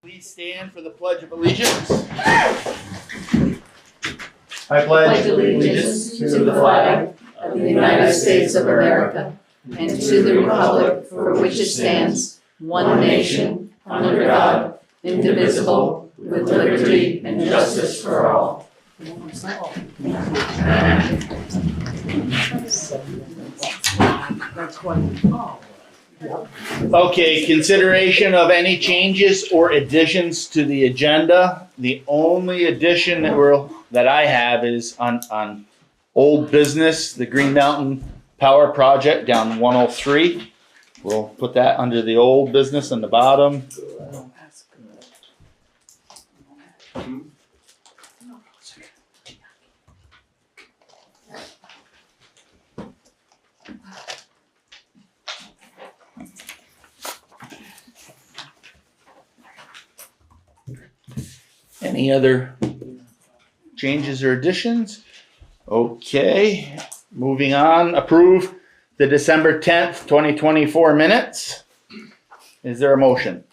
Please stand for the Pledge of Allegiance. I pledge allegiance to the flag of the United States of America and to the republic for which it stands, one nation, under God, indivisible, with liberty and justice for all. Okay, consideration of any changes or additions to the agenda. The only addition that I have is on old business, the Green Mountain Power Project down 103. We'll put that under the old business on the bottom. Any other changes or additions? Okay, moving on. Approve the December 10th, 2024 minutes. Is there a motion?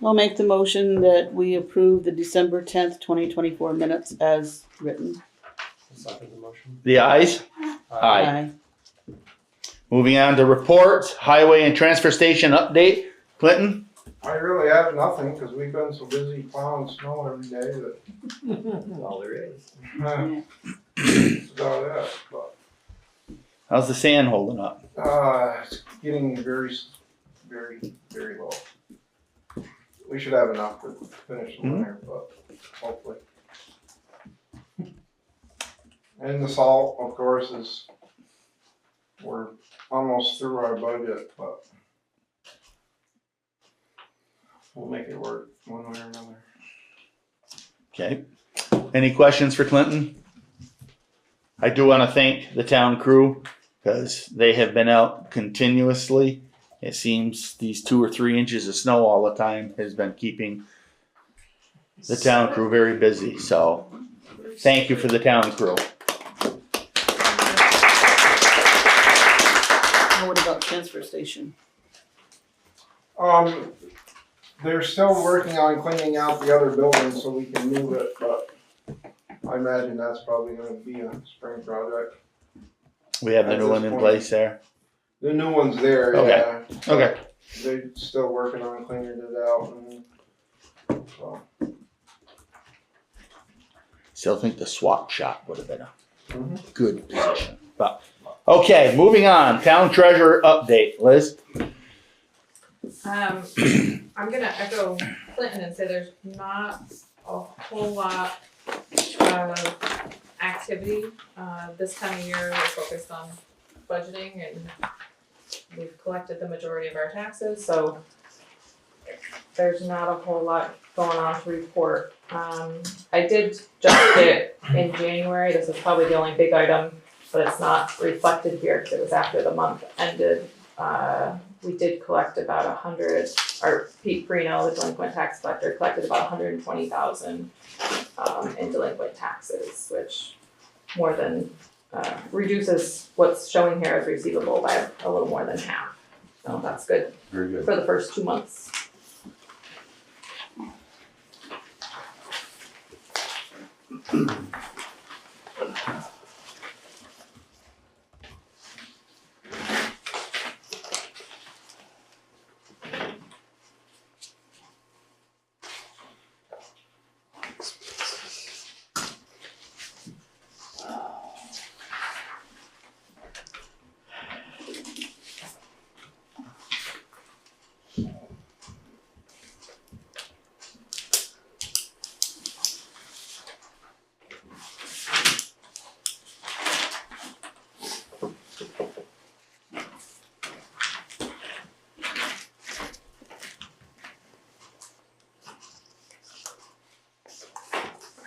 I'll make the motion that we approve the December 10th, 2024 minutes as written. Second the motion. The ayes? Aye. Moving on to reports, highway and transfer station update. Clinton? I really have nothing, because we've been so busy plowing snow every day that, All there is. that's about it, but, How's the sand holding up? it's getting very, very, very low. We should have enough to finish the winter, but hopefully. And the salt, of course, we're almost through our budget, but we'll make it work one way or another. Okay. Any questions for Clinton? I do want to thank the town crew because they have been out continuously. It seems these 2 or 3 inches of snow all the time has been keeping the town crew very busy. So thank you for the town crew. Now what about transfer station? They're still working on cleaning out the other building so we can move it, but I imagine that's probably gonna be a spring project. We have the new one in place there. The new one's there, Okay. yeah. Okay. They're still working on cleaning it out and so. Still think the swap shop would have been a Mhm. good position. But okay, moving on. Town treasurer update. Liz? I'm gonna echo Clinton and say there's not a whole lot of activity. This time of year, we're focused on budgeting and we've collected the majority of our taxes, so there's not a whole lot going on to report. I did just get in January, this is probably the only big item, but it's not reflected here because it was after the month ended. We did collect about 100, or Pete Freno, the delinquent tax collector, collected about 120,000 in delinquent taxes, which more than reduces what's showing here as receivable by a little more than half. So that's good Very good. for the first 2 months.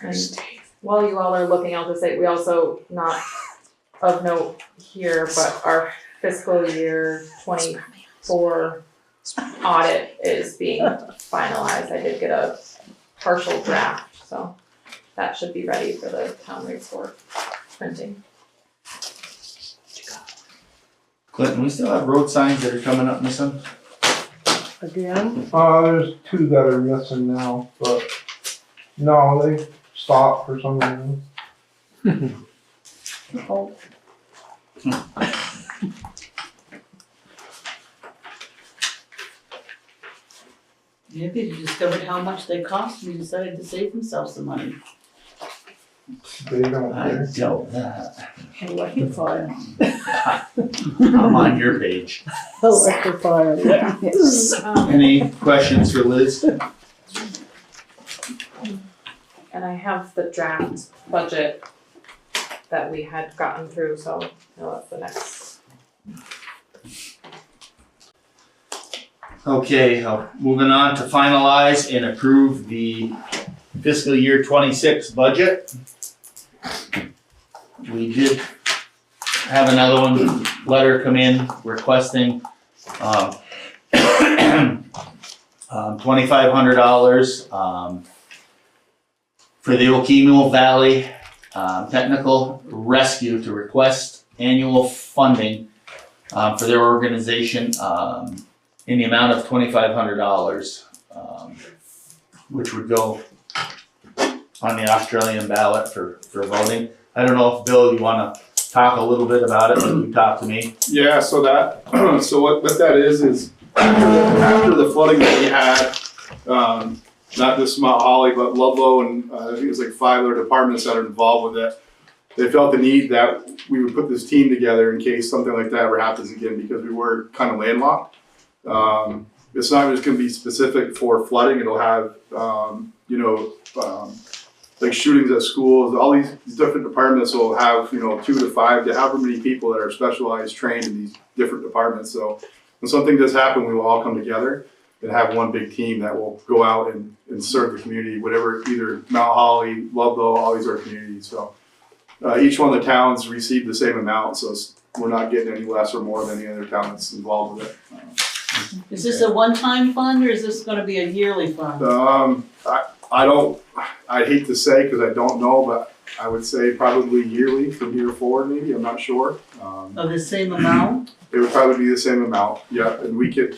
And while you all are looking, I'll just say, we also, not of note here, but our fiscal year 24 audit is being finalized. I did get a partial draft, so that should be ready for the town report printing. Clinton, we still have road signs that are coming up missing? again? There's 2 that are missing now, but no, they stopped for some reason. Oh. Maybe they discovered how much they cost and decided to save themselves some money. They don't I care. doubt that. Electrifier. I'm on your page. Electrifier. Any questions for Liz? And I have the draft budget that we had gotten through, so that's the next. Okay, moving on to finalize and approve the fiscal year 26 budget. We did have another letter come in requesting $2,500 for the Okemo Valley Technical Rescue to request annual funding for their organization in the amount of $2,500, which would go on the Australian ballot for voting. I don't know if, Bill, you wanna talk a little bit about it, like you talked to me? Yeah, so that, so what that is after the flooding that we had, not just Mount Holly, but Ludlow and I think it was like 5 other departments that are involved with it. They felt the need that we would put this team together in case something like that ever happens again, because we were kind of landlocked. It's not just gonna be specific for flooding, it'll have, like shootings at schools, all these different departments will have, 2 to 5 to however many people that are specialized trained in these different departments. So when something does happen, we will all come together and have one big team that will go out and serve the community, whatever, either Mount Holly, Ludlow, all these other communities. So each one of the towns received the same amount, so we're not getting any less or more than any other town that's involved with it. Is this a one-time fund or is this gonna be a yearly fund? I'd hate to say because I don't know, but I would say probably yearly from here forward, maybe, I'm not sure. Of the same amount? It would probably be the same amount, yeah, and we could,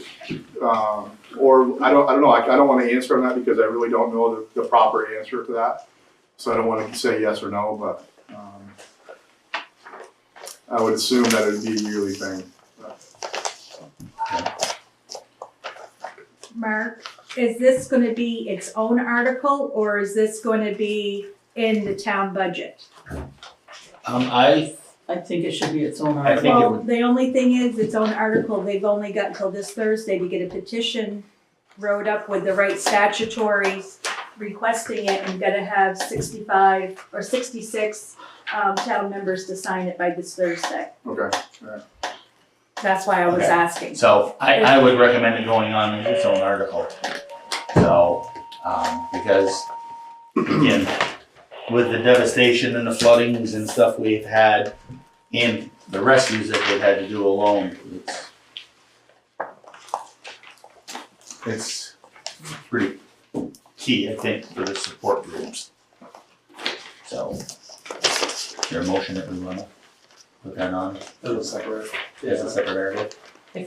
or I don't know, I don't want to answer on that because I really don't know the proper answer to that. So I don't want to say yes or no, but I would assume that it would be a yearly thing. Mark, is this gonna be its own article, or is this gonna be in the town budget? I think it should be its own I article. think it Well, would- the only thing is, its own article, they've only got until this Thursday to get a petition wrote up with the right statutories requesting it, and gotta have 65 or 66 town members to sign it by this Thursday. Okay, That's why I was Okay. asking. So I would recommend it going on as its own article. So, because again, with the devastation and the floodings and stuff we've had and the rescues that they've had to do alone, it's pretty key, I think, for the support groups. So, is there a motion that we wanna put that on As a separate. as a separate article?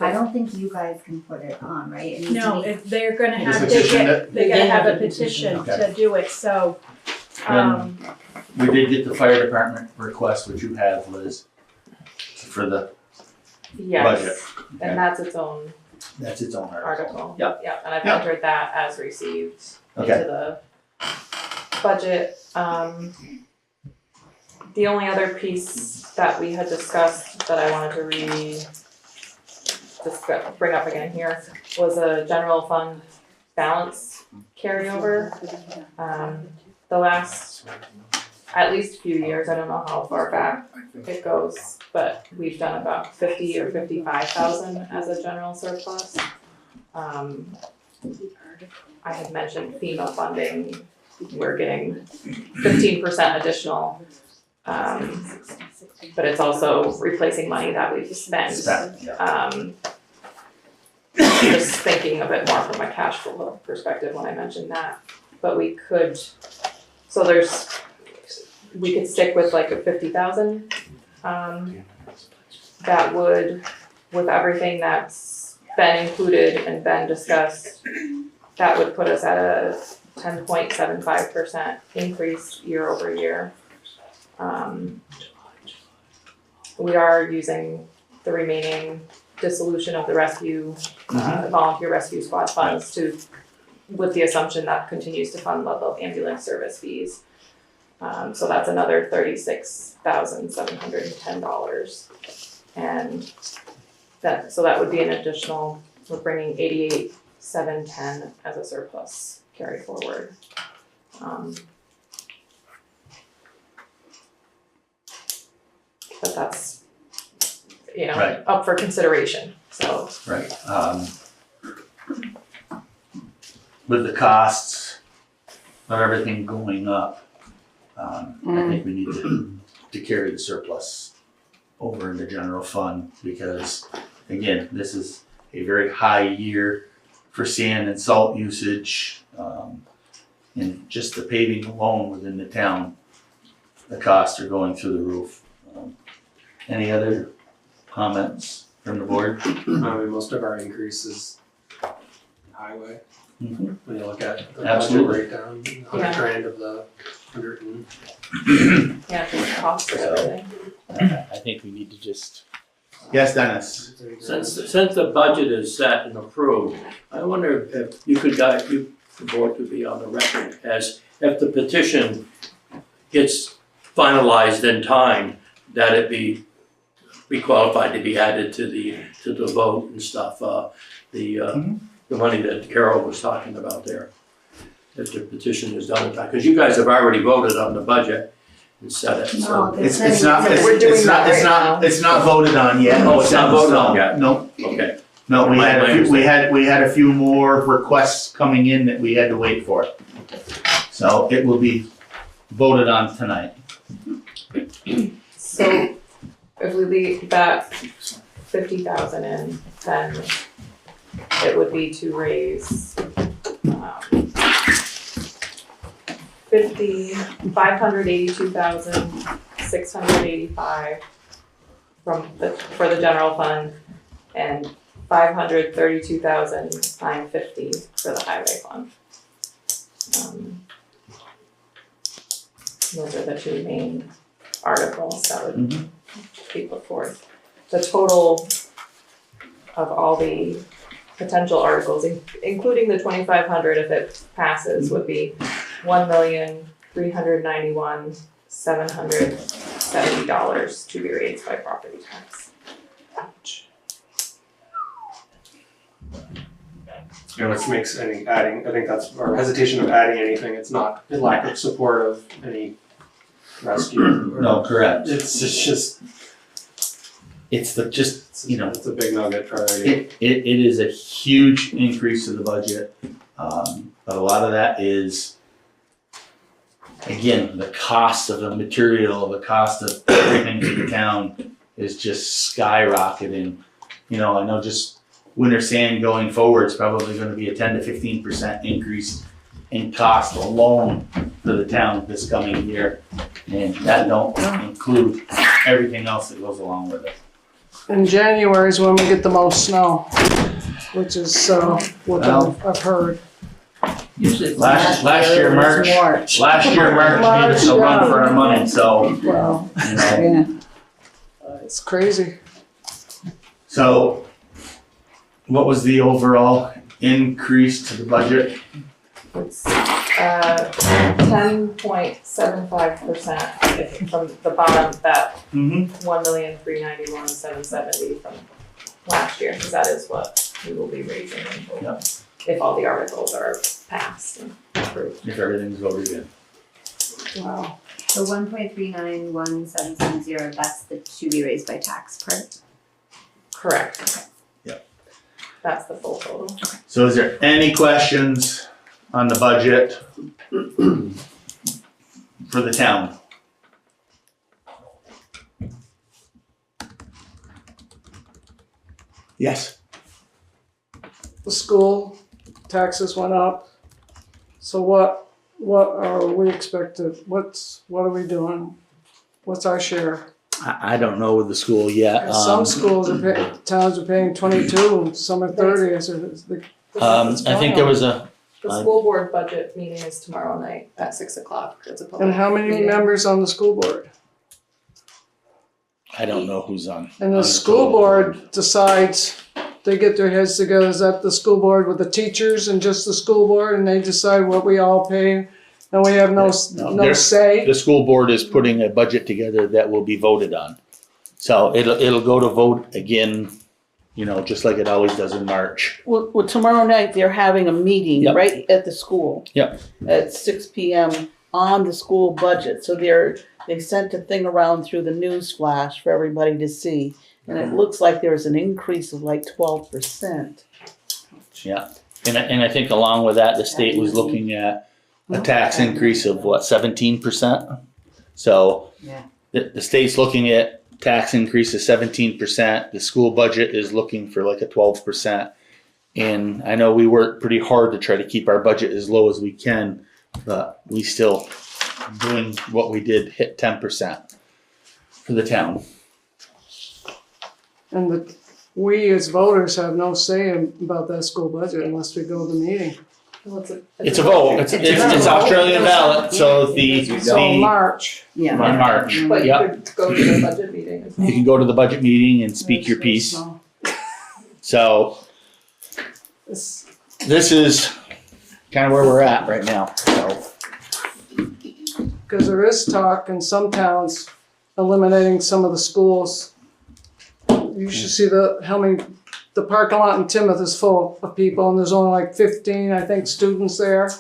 I don't think you guys can put it on, right? It needs to No, be- if they're gonna The have, petition they gotta have a petition Okay. to do it, so, We did get the fire department request, which you have, Liz, for the, Yes, Budget. Okay. and that's its own that's its own article. article. Yep. Yep, and I've Yep. entered that as received into Okay, the budget. The only other piece that we had discussed that I wanted to bring up again here was a general fund balance carryover. The last, at least few years, I don't know how far back it goes, but we've done about 50 or 55,000 as a general surplus. I had mentioned FEMA funding, we're getting 15% additional. But it's also replacing money that we've spent. Just thinking a bit more from a cash flow perspective when I mentioned that, but we could, we could stick with like a 50,000. That would, with everything that's been included and been discussed, that would put us at a 10.75% increase year over year. We are using the remaining dissolution of the rescue, volunteer rescue squad funds with the assumption that continues to fund level ambulance service fees. So that's another $36,710. And so that would be an additional, we're bringing $88,710 as a surplus carry forward. But that's, Right. up for consideration, so. Right. With the costs of everything going up, I think we need to carry the surplus over in the general fund because, again, this is a very high year for sand and salt usage. And just the paving alone within the town, the costs are going through the roof. Any other comments from the board? I mean, most of our increase is highway. Mhm. When you look at the budget Absolutely. breakdown, Yeah. $100,000 of the 100 and Yeah, the cost of everything. I think we need to just. Yes, Dennis. Since the budget is set and approved, I wonder if you could guide, the board could be on the record as if the petition gets finalized in time, that it be qualified to be added to the vote and stuff, the money that Carol was talking about there. If the petition is done in time, because you guys have already voted on the budget and set it, so. No, It's it's not voted on yet. Oh, it's not voted on yet? No, Okay, no, we had a few more requests coming in that we had to wait for. So it will be voted on tonight. So if we leave that 50,000 in, then it would be to raise $582,685 for the general fund and $532,950 for the highway fund. Those are the two main articles that would be put forth. The total of all the potential articles, including the 2,500 if it passes, would be $1,391,770 to be raised by property tax. You know, which makes I think that's our hesitation of adding anything. It's not a lack of support of any rescue. No, correct. It's just It's it's a big nugget priority. it is a huge increase to the budget. But a lot of that is, again, the cost of the material, the cost of everything in the town is just skyrocketing. I know just winter sand going forward is probably gonna be a 10 to 15% increase in cost alone for the town this coming year. And that don't include everything else that goes along with it. In January is when we get the most snow, which is what Well. I've heard. usually. Last year, March gave us a run for our money, so, Well, Yeah. it's crazy. So, what was the overall increase to the budget? It's 10.75% from the bottom, that Mm-hmm. 1,391,770 from last year, because that is what we will be raising in total. Yep. If all the articles are passed and approved. If everything's voted in. Wow. So 1,391,770, that's the to be raised by tax part. Correct. Yep. That's the full total. So is there any questions on the budget for the town? Yes. The school taxes went up. So what are we expected? What are we doing? What's our share? I don't know with the school yet. Some schools towns are paying 22, and some are 30, so I think there was a, The school board budget meeting is tomorrow night at 6 o'clock. It's a public and how many meeting. members on the school board? I don't know who's on. And on the school board decides, they get their heads together, is that the school board with the teachers and just the school board, and they decide what we all pay, and we have no say? The school board is putting a budget together that will be voted on. So it'll go to vote again, you know, just like it always does in March. Well, tomorrow night they're having a meeting Yep. right at the school. Yep. At 6 p.m. on the school budget. So they sent a thing around through the news flash for everybody to see. And it looks like there's an increase of like 12%. Yeah. And I think along with that, the state was looking at a tax increase of what, 17%? So Yeah. the state's looking at tax increase of 17%. The school budget is looking for like a 12%. And I know we work pretty hard to try to keep our budget as low as we can, but we still doing what we did, hit 10% for the town. And we as voters have no say about that school budget unless we go to the meeting. Well, It's a vote. It's Australian ballot, so So March. Yeah. on March. But you Yep. could go to the budget meeting as well. You can go to the budget meeting and speak your piece. So It's- this is kind of where we're at right now. So Because there is talk in some towns eliminating some of the schools. You should see the parking lot in Timoth is full of people, and there's only like 15, I think, students there.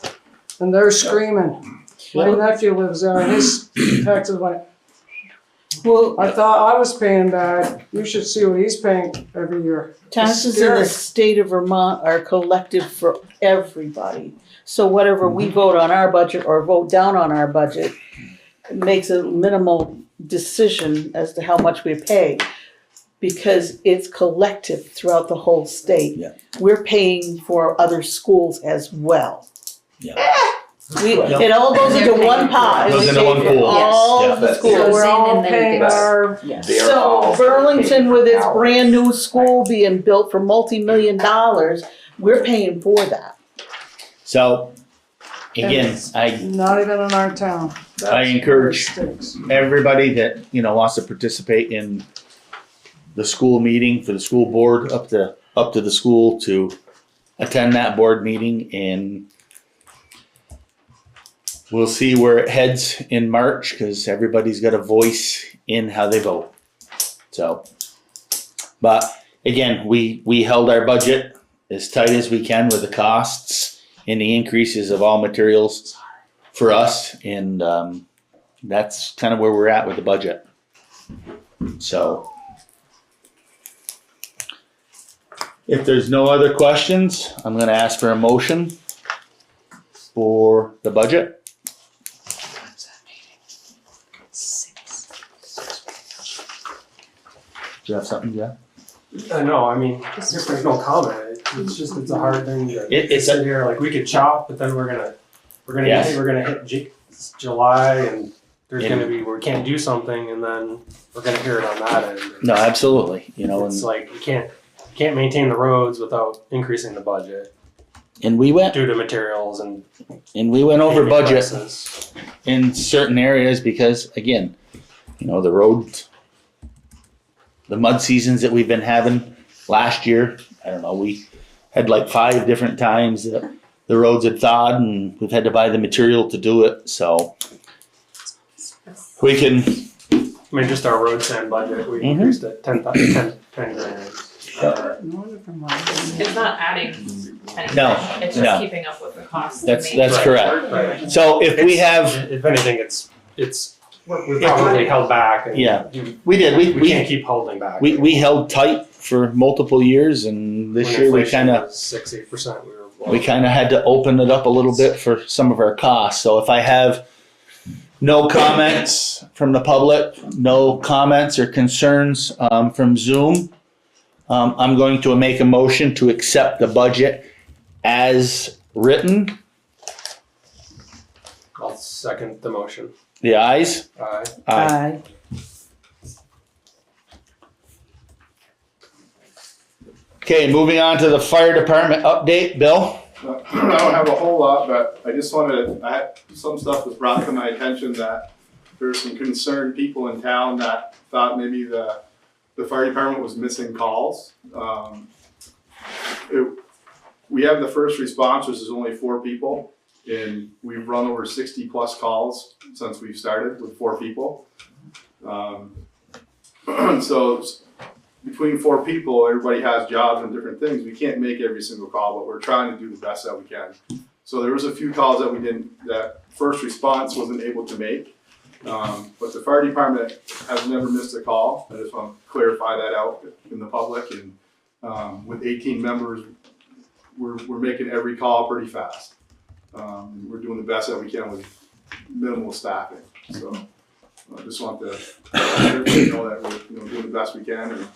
And they're screaming. My nephew lives there, and his taxes went, Well, I thought I was paying bad. You should see what he's paying every year. taxes in the state of Vermont are collective for everybody. So whatever we vote on our budget or vote down on our budget makes a minimal decision as to how much we pay. Because it's collective throughout the whole state. Yeah. We're paying for other schools as well. Yeah. It all goes into one pot. Goes We into pay one for pool. all Yeah. the So schools. we're all and then it paying gets- our, So Burlington with its brand new school being built for multi-million dollars, we're paying for that. So again, Not even in our town. I encourage That's where it stinks. everybody that, you know, wants to participate in the school meeting for the school board up to the school to attend that board meeting, and we'll see where it heads in March because everybody's got a voice in how they vote. So, but again, we held our budget as tight as we can with the costs and the increases of all materials for us, and that's kind of where we're at with the budget. So, if there's no other questions, I'm gonna ask for a motion for the budget. Do you have something, Jeff? No, I mean, there's no comment. It's a hard thing to It's sit here, like, we could chop, but then we're gonna Yes. hit July, and there's Yeah. gonna be, we can't do something, and then we're gonna hear it on that end. No, absolutely, you know, It's and, like, you can't maintain the roads without increasing the budget and we went due to materials and over paving budget prices. in certain areas because, again, you know, the roads, the mud seasons that we've been having last year, I don't know, we had like 5 different times that the roads had thawed and we've had to buy the material to do it, so we can, I mean, just our road sand budget, we increased it 10 grand. It's not adding anything. No, It's no. just keeping up with the costs. to that's make- correct. Right. So if we have, If anything, we're probably held back, and yeah, we did, we can't keep holding back. we held tight for multiple years, and this When year we inflation kind of, was 6-8%, we kind of had to open it up a little bit for some of our costs. So if I have no comments from the public, no comments or concerns from Zoom, I'm going to make a motion to accept the budget as written. I'll second the motion. The ayes? Aye. Aye. Okay, moving on to the fire department update, Bill. I don't have a whole lot, but I just wanted to, I had some stuff was brought to my attention that there's some concerned people in town that thought maybe the fire department was missing calls. We have the first response, which is only 4 people, and we've run over 60 plus calls since we've started with 4 people. So between 4 people, everybody has jobs and different things. We can't make every single call, but we're trying to do the best that we can. So there was a few calls that first response wasn't able to make. But the fire department has never missed a call. I just want to clarify that out in the public. And with 18 members, we're making every call pretty fast. We're doing the best that we can with minimal staffing. So I just want to let everybody know that we're doing the best we can. And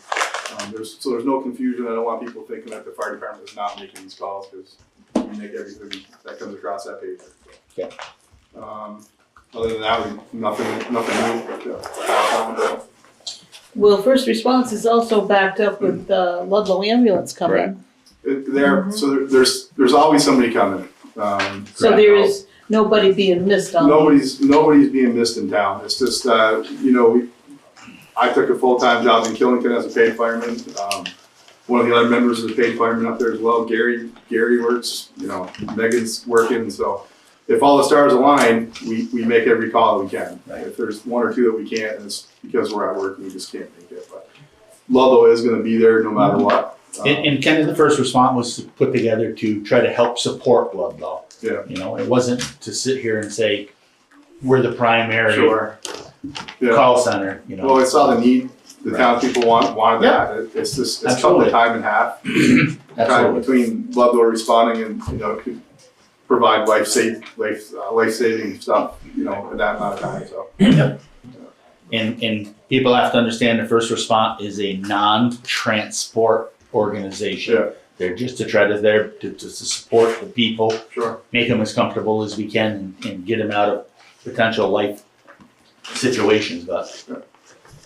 there's no confusion. I don't want people thinking that the fire department is not making these calls, because we make everything that comes across that page. Okay. Other than that, nothing new. Well, first response is also backed up with Ludlow ambulance coming. So there's always somebody coming. So there is nobody being missed on. Nobody's being missed in town. It's just I took a full-time job in Killington as a paid fireman. One of the other members is a paid fireman up there as well. Gary works. Megan's working. So if all the stars align, we make every call that we can. If there's 1 or 2 that we can't, and it's because we're at work and we just can't make it. But Ludlow is going to be there no matter what. And kind of the first response was put together to try to help support Ludlow. Yeah. It wasn't to sit here and say, we're the primary Yeah. call center, Well, I saw the need. The town people wanted that. It's just cut the time in half. Time between Ludlow responding and could provide life saving stuff in that amount of time. So. Yep. And people have to understand the first response is a non-transport organization. Yeah. They're just to try to support the people, Sure. make them as comfortable as we can, and get them out of potential life situations. But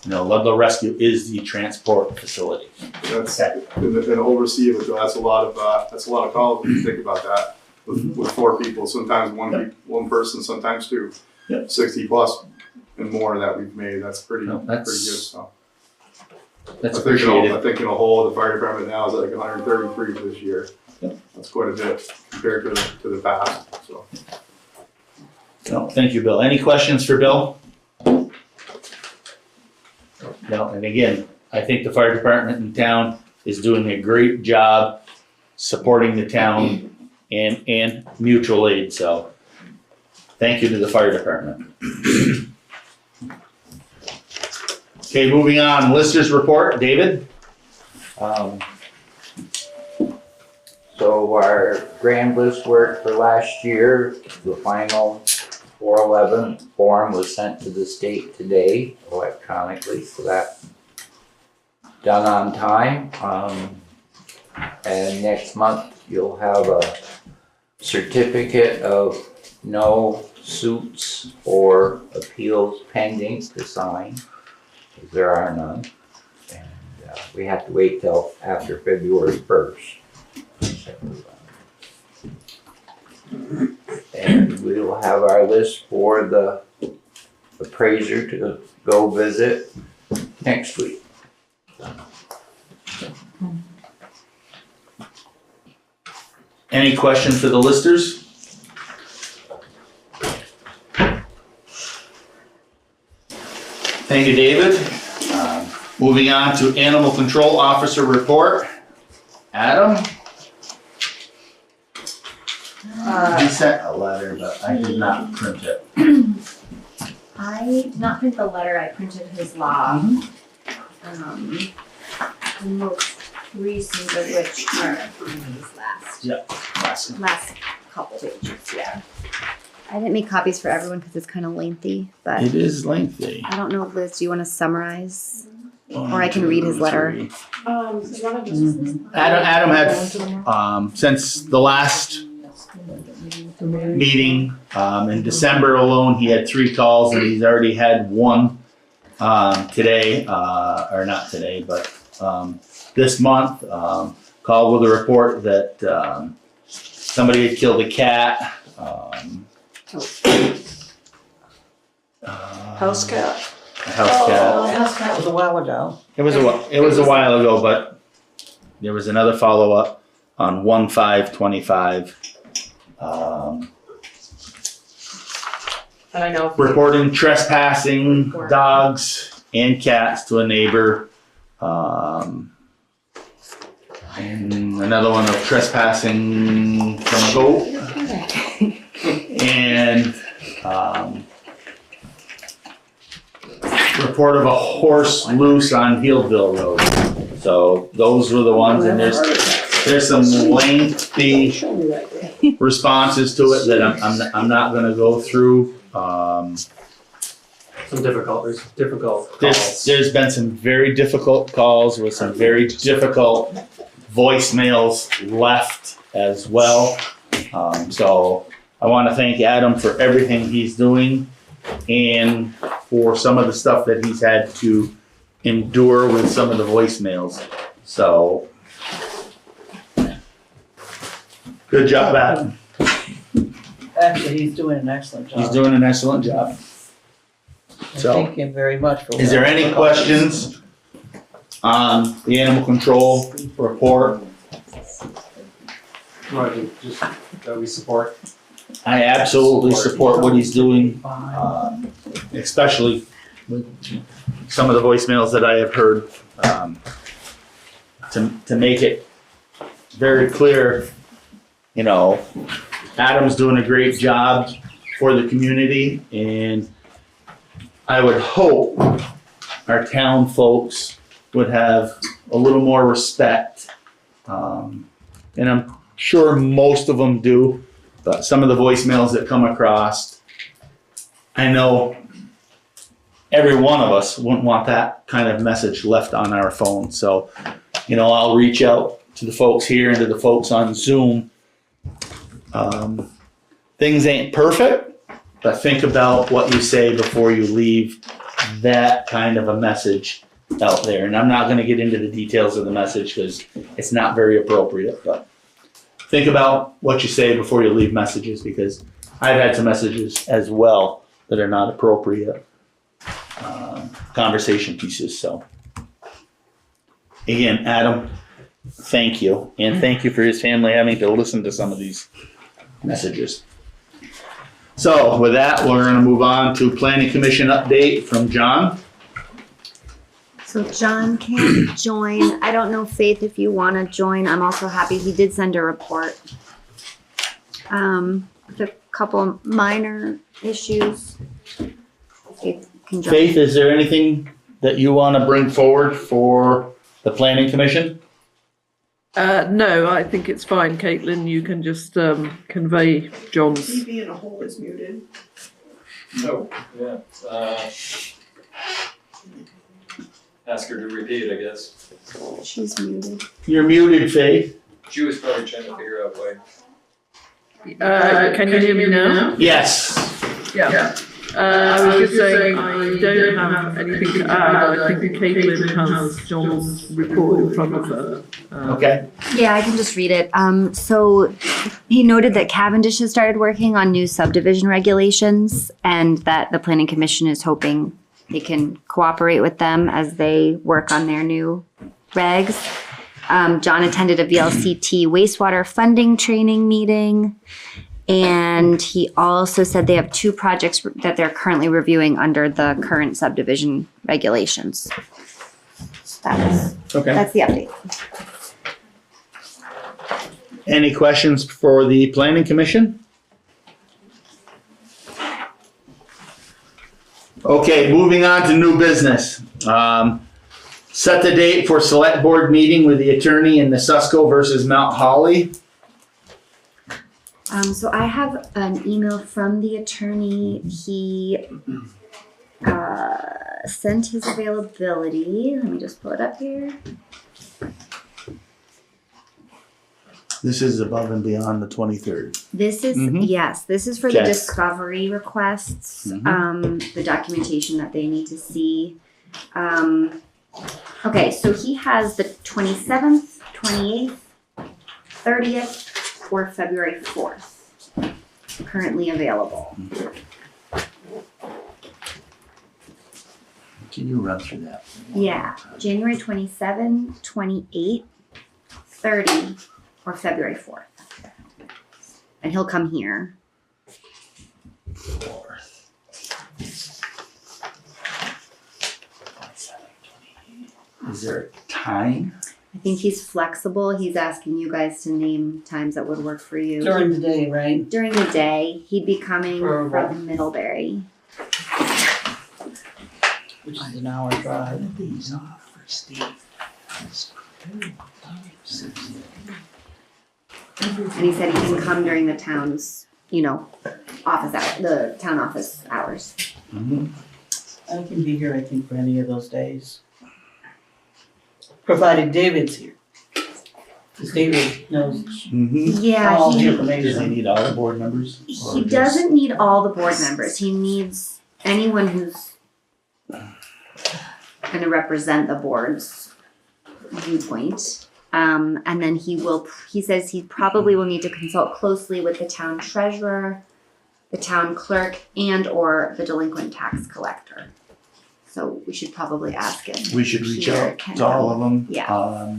Ludlow Rescue is the transport facility. That's and oversee it. That's a lot of calls when you think about that. With 4 people, sometimes one person, sometimes 2. Yep. 60 plus and more that we've made. That's pretty good. So. That's I appreciated. think in a whole, the fire department now is like 133 this year. Yep. That's quite a bit compared to the past. So. No, thank you, Bill. Any questions for Bill? No, and again, I think the fire department in town is doing a great job supporting the town and mutual aid, so thank you to the fire department. Okay, moving on, listers report, David? So our grand list work for last year, the final 411 form was sent to the state today electronically, so that's done on time. And next month you'll have a certificate of no suits or appeals pending to sign, because there are none. And we have to wait till after February 1st. And we will have our list for the appraiser to go visit next week. Any questions for the listers? Thank you, David. Moving on to animal control officer report. Adam? You sent a letter, but I did not print it. I did not print the letter, I printed his log. The most recent of which are these last couple pages, yeah. I didn't make copies for everyone because it's kind of lengthy, but It is lengthy. I don't know, Liz, do you want to summarize? Or I can read his letter. Adam had, since the last meeting, in December alone, he had 3 calls, and he's already had 1 today, or not today, but this month. called with a report that, somebody had killed a cat. House cat. A house cat. That was a while ago. It was a while ago, but there was another follow-up on 1/5/25. And I know. Reporting trespassing dogs and cats to a neighbor. And another one of trespassing from a goat. And report of a horse loose on Healdville Road. So those were the ones, and there's some lengthy responses to it that I'm not gonna go through. Some difficult calls. There's been some very difficult calls with some very difficult voicemails left as well. So I want to thank Adam for everything he's doing and for some of the stuff that he's had to endure with some of the voicemails. So good job, Adam. Actually, he's doing an excellent job. He's doing an excellent job. So, Thank him very much for. is there any questions on the animal control report? Just that we support. I absolutely support what he's doing, especially with some of the voicemails that I have heard. To make it very clear, you know, Adam's doing a great job for the community, and I would hope our town folks would have a little more respect. And I'm sure most of them do, but some of the voicemails that come across, I know every one of us wouldn't want that kind of message left on our phone. So, you know, I'll reach out to the folks here and to the folks on Zoom. Things ain't perfect, but think about what you say before you leave that kind of a message out there. And I'm not going to get into the details of the message because it's not very appropriate, but think about what you say before you leave messages, because I've had some messages as well that are not appropriate conversation pieces. So again, Adam, thank you. And thank you for his family having to listen to some of these messages. So with that, we're going to move on to Planning Commission update from John. So John can't join. I don't know, Faith, if you want to join. I'm also happy. He did send a report. With a couple minor issues. Faith can join. Faith, is there anything that you want to bring forward for the Planning Commission? No, I think it's fine, Caitlin. You can just convey John's. TV in a hole is muted. Oh, yeah. Ask her to repeat, I guess. She's muted. You're muted, Faith. She was probably trying to figure out why. Can you hear me now? Yes. Yeah. I was just saying I don't have anything to add. I think Caitlin has John's report in front of her. Okay. Yeah, I can just read it. So he noted that Cavendish has started working on new subdivision regulations and that the Planning Commission is hoping they can cooperate with them as they work on their new regs. John attended a VLCT wastewater funding training meeting. And he also said they have 2 projects that they're currently reviewing under the current subdivision regulations. That's the update. Any questions for the Planning Commission? Okay, moving on to new business. Set the date for select board meeting with the attorney in Nusasco versus Mount Holly. So I have an email from the attorney. He sent his availability. Let me just pull it up here. This is above and beyond the 23rd. This is, yes, this is for the Okay. discovery requests, the documentation that they need to see. Okay, so he has the 27th, 28th, 30th or February 4th. Currently available. Can you run through that? Yeah, January 27, 28, 30, or February 4th. And he'll come here. Is there a time? I think he's flexible. He's asking you guys to name times that would work for you. During the day, right? During the day, he'd be coming For from Middlebury. Which is an hour drive. These off for Steve. And he said he can come during the town's, office hour, the town office hours. Mm-hmm. I can be here, I think, for any of those days. Provided David's here. Because David knows Mm-hmm. Yeah, all the he Does he information. need all the board members? Or he just- doesn't need all the board members. He needs anyone who's gonna represent the board's viewpoint. And then he says he probably will need to consult closely with the town treasurer, the town clerk, and or the delinquent tax collector. So we should probably ask him. We should reach Peter out can to all go. of them. Yeah.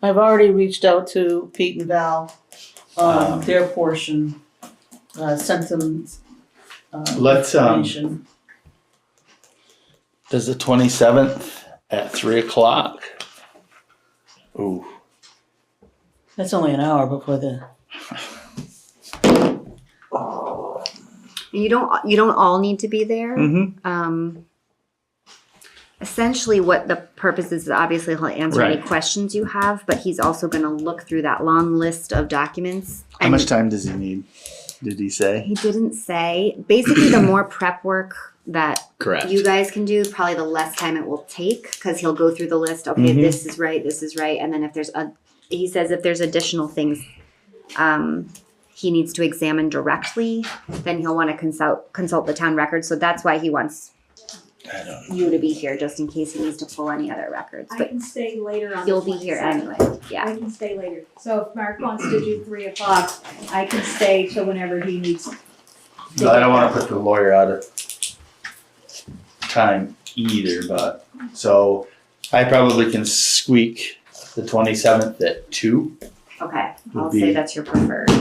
I've already reached out to Pete and Val on their portion. Sent them Let's, information. Does the 27th at 3:00? Ooh. That's only an hour before the. You don't all need to be there. Mm-hmm. Essentially what the purpose is obviously he'll answer any Right. questions you have, but he's also gonna look through that long list of documents. How and much time does he need? Did he say? He didn't say. Basically, the more prep work that Correct. you guys can do, probably the less time it will take, because he'll go through the list. Okay, Mhm. this is right, and then if there's additional things he needs to examine directly, then he'll want to consult the town records. So that's why he wants I don't know. you to be here, just in case he needs to pull any other records. I But can stay later on the you'll be here 27th. anyway. Yeah. I can stay later. So if Mark wants to do 3:00, I can stay till whenever he needs. No, I don't want to put the lawyer out of time either, but so I probably can squeak the 27th at 2. Okay. Would I'll be- say that's your preferred.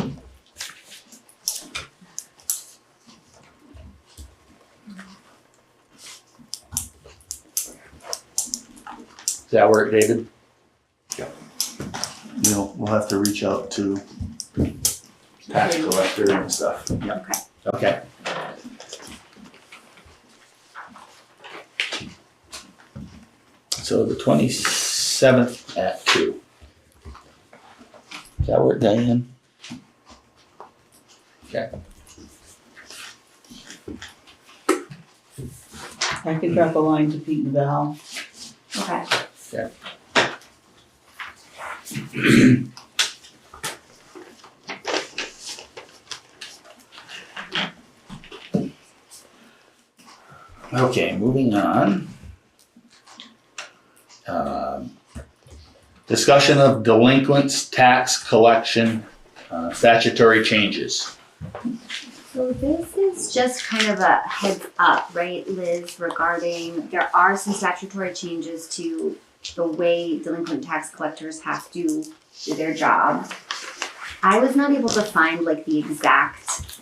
Does that work, David? Yep. We'll have to reach out to tax collector and stuff. Yeah. Okay. Okay. So the 27th at 2. Does that work, Diane? Okay. I can drop a line to Pete and Val. Okay. Okay, moving on. Discussion of delinquents tax collection statutory changes. So this is just kind of a heads up, right, Liz, regarding there are some statutory changes to the way delinquent tax collectors have to do their job. I was not able to find like the exact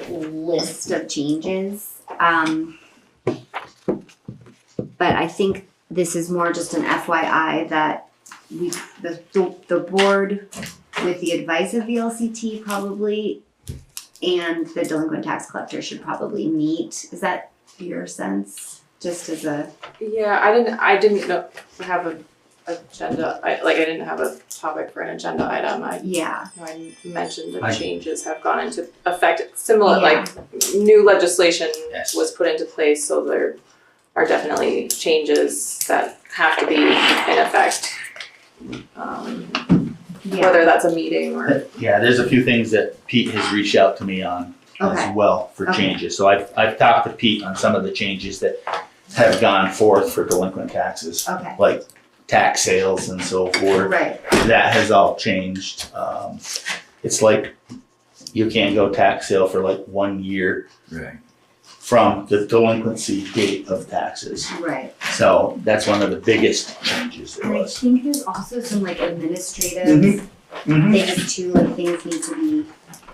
list of changes. But I think this is more just an FYI that the board, with the advice of the LCT probably, and the delinquent tax collector should probably meet. Is that your sense? Just as a, Yeah, I didn't know, have an agenda, I didn't have a topic for an agenda item. I mentioned that I- changes have gone into effect, similar, Yeah. new legislation Yes. was put into place, so there are definitely changes that have to be in effect. yeah, Whether that's a meeting or. Yeah, there's a few things that Pete has reached out to me on Okay. as well for Okay. changes. So I've talked to Pete on some of the changes that have gone forth for delinquent taxes. okay, Like tax sales and so forth. Right. That has all changed. It's like you can't go tax sale for like 1 year Right. from the delinquency date of taxes. Right. So that's one of the biggest changes there And I was. think there's also some like administrative Mhm. things too, like things need to be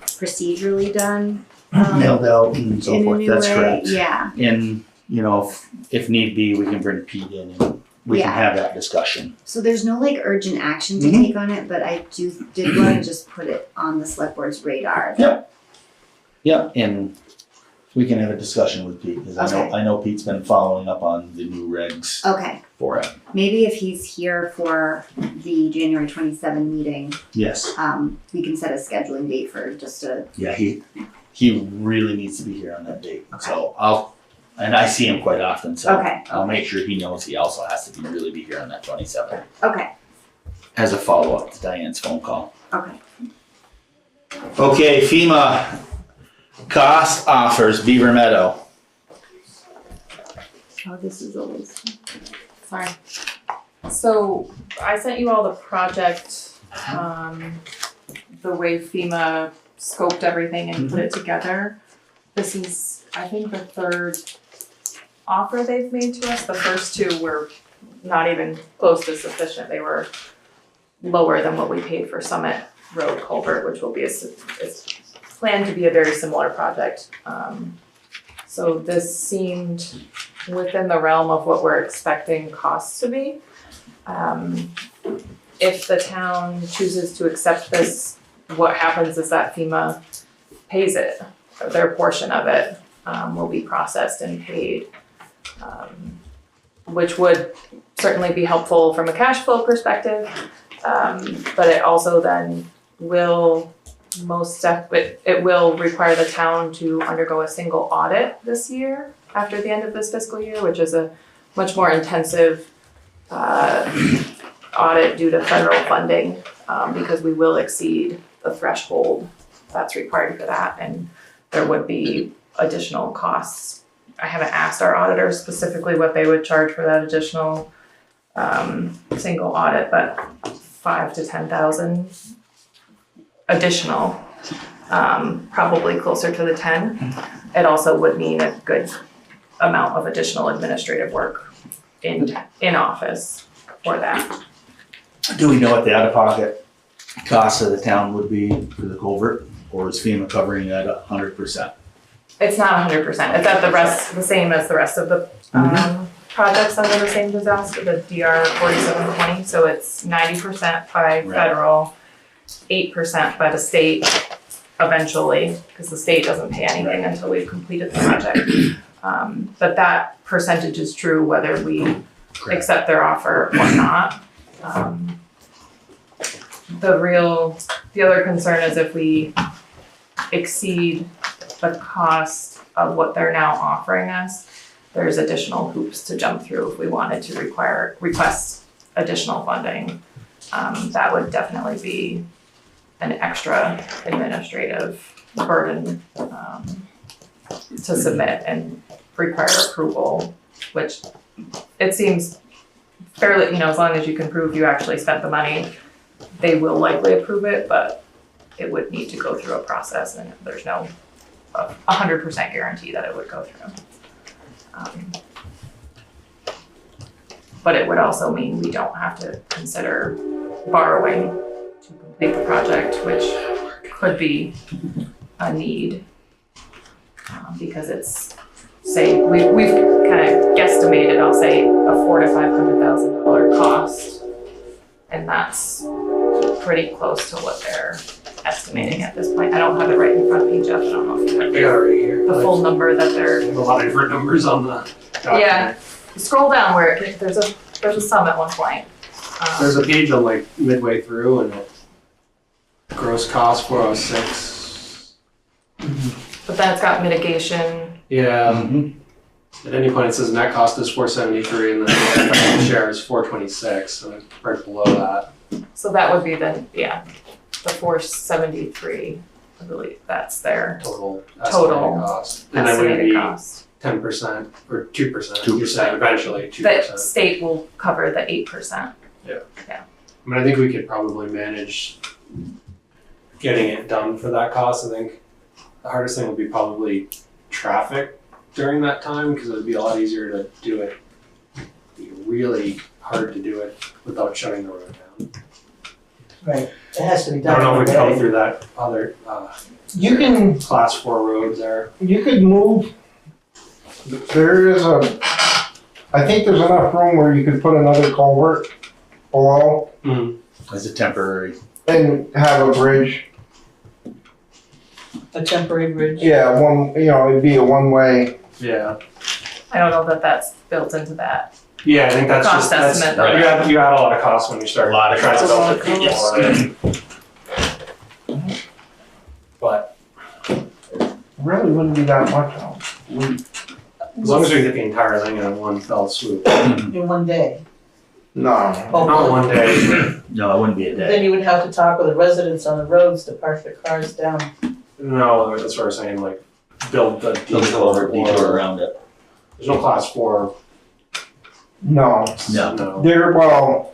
procedurally done. Mailed out and so in a forth, new that's way. correct. Yeah. And, you know, if need be, we can bring Pete in and we can Yeah. have that discussion. So there's no like urgent action to Mhm. take on it, but I did want to just put it on the select board's radar. Yep, and we can have a discussion with Pete, because Okay. I know Pete's been following up on the new regs Okay. for it. Maybe if he's here for the January 27 meeting, Yes, we can set a scheduling date for just a. yeah, he really needs to be here on that date, so and I see him quite often, so Okay. I'll make sure he knows he also has to really be here on that 27th, Okay. as a follow-up to Diane's phone call. Okay. Okay, FEMA cost offers Beaver Meadow. Oh, this is always. Sorry. So I sent you all the project, the way FEMA scoped everything and put it together. This is, I think, the third offer they've made to us. The first two were not even close to sufficient. They were lower than what we paid for Summit Road Culvert, which will be it's planned to be a very similar project. So this seemed within the realm of what we're expecting costs to be. If the town chooses to accept this, what happens is that FEMA pays it, or their portion of it will be processed and paid, which would certainly be helpful from a cash flow perspective, but it also then will it will require the town to undergo a single audit this year after the end of this fiscal year, which is a much more intensive audit due to federal funding, because we will exceed the threshold that's required for that, and there would be additional costs. I haven't asked our auditors specifically what they would charge for that additional single audit, but 5,000 to 10,000 additional, probably closer to the 10. It also would mean a good amount of additional administrative work in office for that. Do we know what the out-of-pocket cost of the town would be for the culvert, or is FEMA covering that 100%? It's not 100%. It's at the same as the rest of the projects under the same disaster, the DR 4720. So it's 90% by federal, 8% by the state eventually, because the state doesn't pay anything until we've completed the project. But that percentage is true whether we accept their offer or not. The other concern is if we exceed the cost of what they're now offering us, there's additional hoops to jump through if we wanted to request additional funding. That would definitely be an extra administrative burden to submit and require approval, which it seems fairly, as long as you can prove you actually spent the money, they will likely approve it, but it would need to go through a process, and there's no 100% guarantee that it would go through. But it would also mean we don't have to consider borrowing to complete the project, which could be a need, because it's, say, we've kind of guesstimated, I'll say, a $400,000 to $500,000 cost, and that's pretty close to what they're estimating at this point. I don't have it right in front of me, Jeff. I don't know if you have I got it right here. the full number that they're. There's a lot of different numbers on the document. Yeah, scroll down where there's a sum at one point. There's a page on like midway through, and gross cost 406. But then it's got mitigation. Yeah. At any point it says net cost is 473, and then the share is 426, so it's right below that. So that would be the 473. I believe that's their Total total estimated cost. And then would it estimated be cost. 10% or 2%? You're saying eventually 2%. The state will cover the 8%. I mean, I think we could probably manage getting it done for that cost. I think the hardest thing would be probably traffic during that time, because it would be a lot easier to do it. It'd be really hard to do it without shutting the road down. Right, it has to be I done. don't know if we in can a come day. through that other, You can, class 4 roads there. you could move, there is I think there's enough room where you could put another culvert below As a temporary. and have a bridge. A temporary bridge. Yeah, it'd be a one-way. Yeah. I don't know that that's built into that. Yeah, I think that's Cost just, that's, estimate, you right. add a lot of costs when you start. A lot of trying to costs. build it. Yes. But Really wouldn't be that much though. as long as we get the entire thing in one fell swoop. In one day. No. Not one day. No, it wouldn't be a day. Then you would have to talk with the residents on the roads to park their cars down. No, that's what we're saying, like, build the detour around it. There's no class 4. No. No. Well,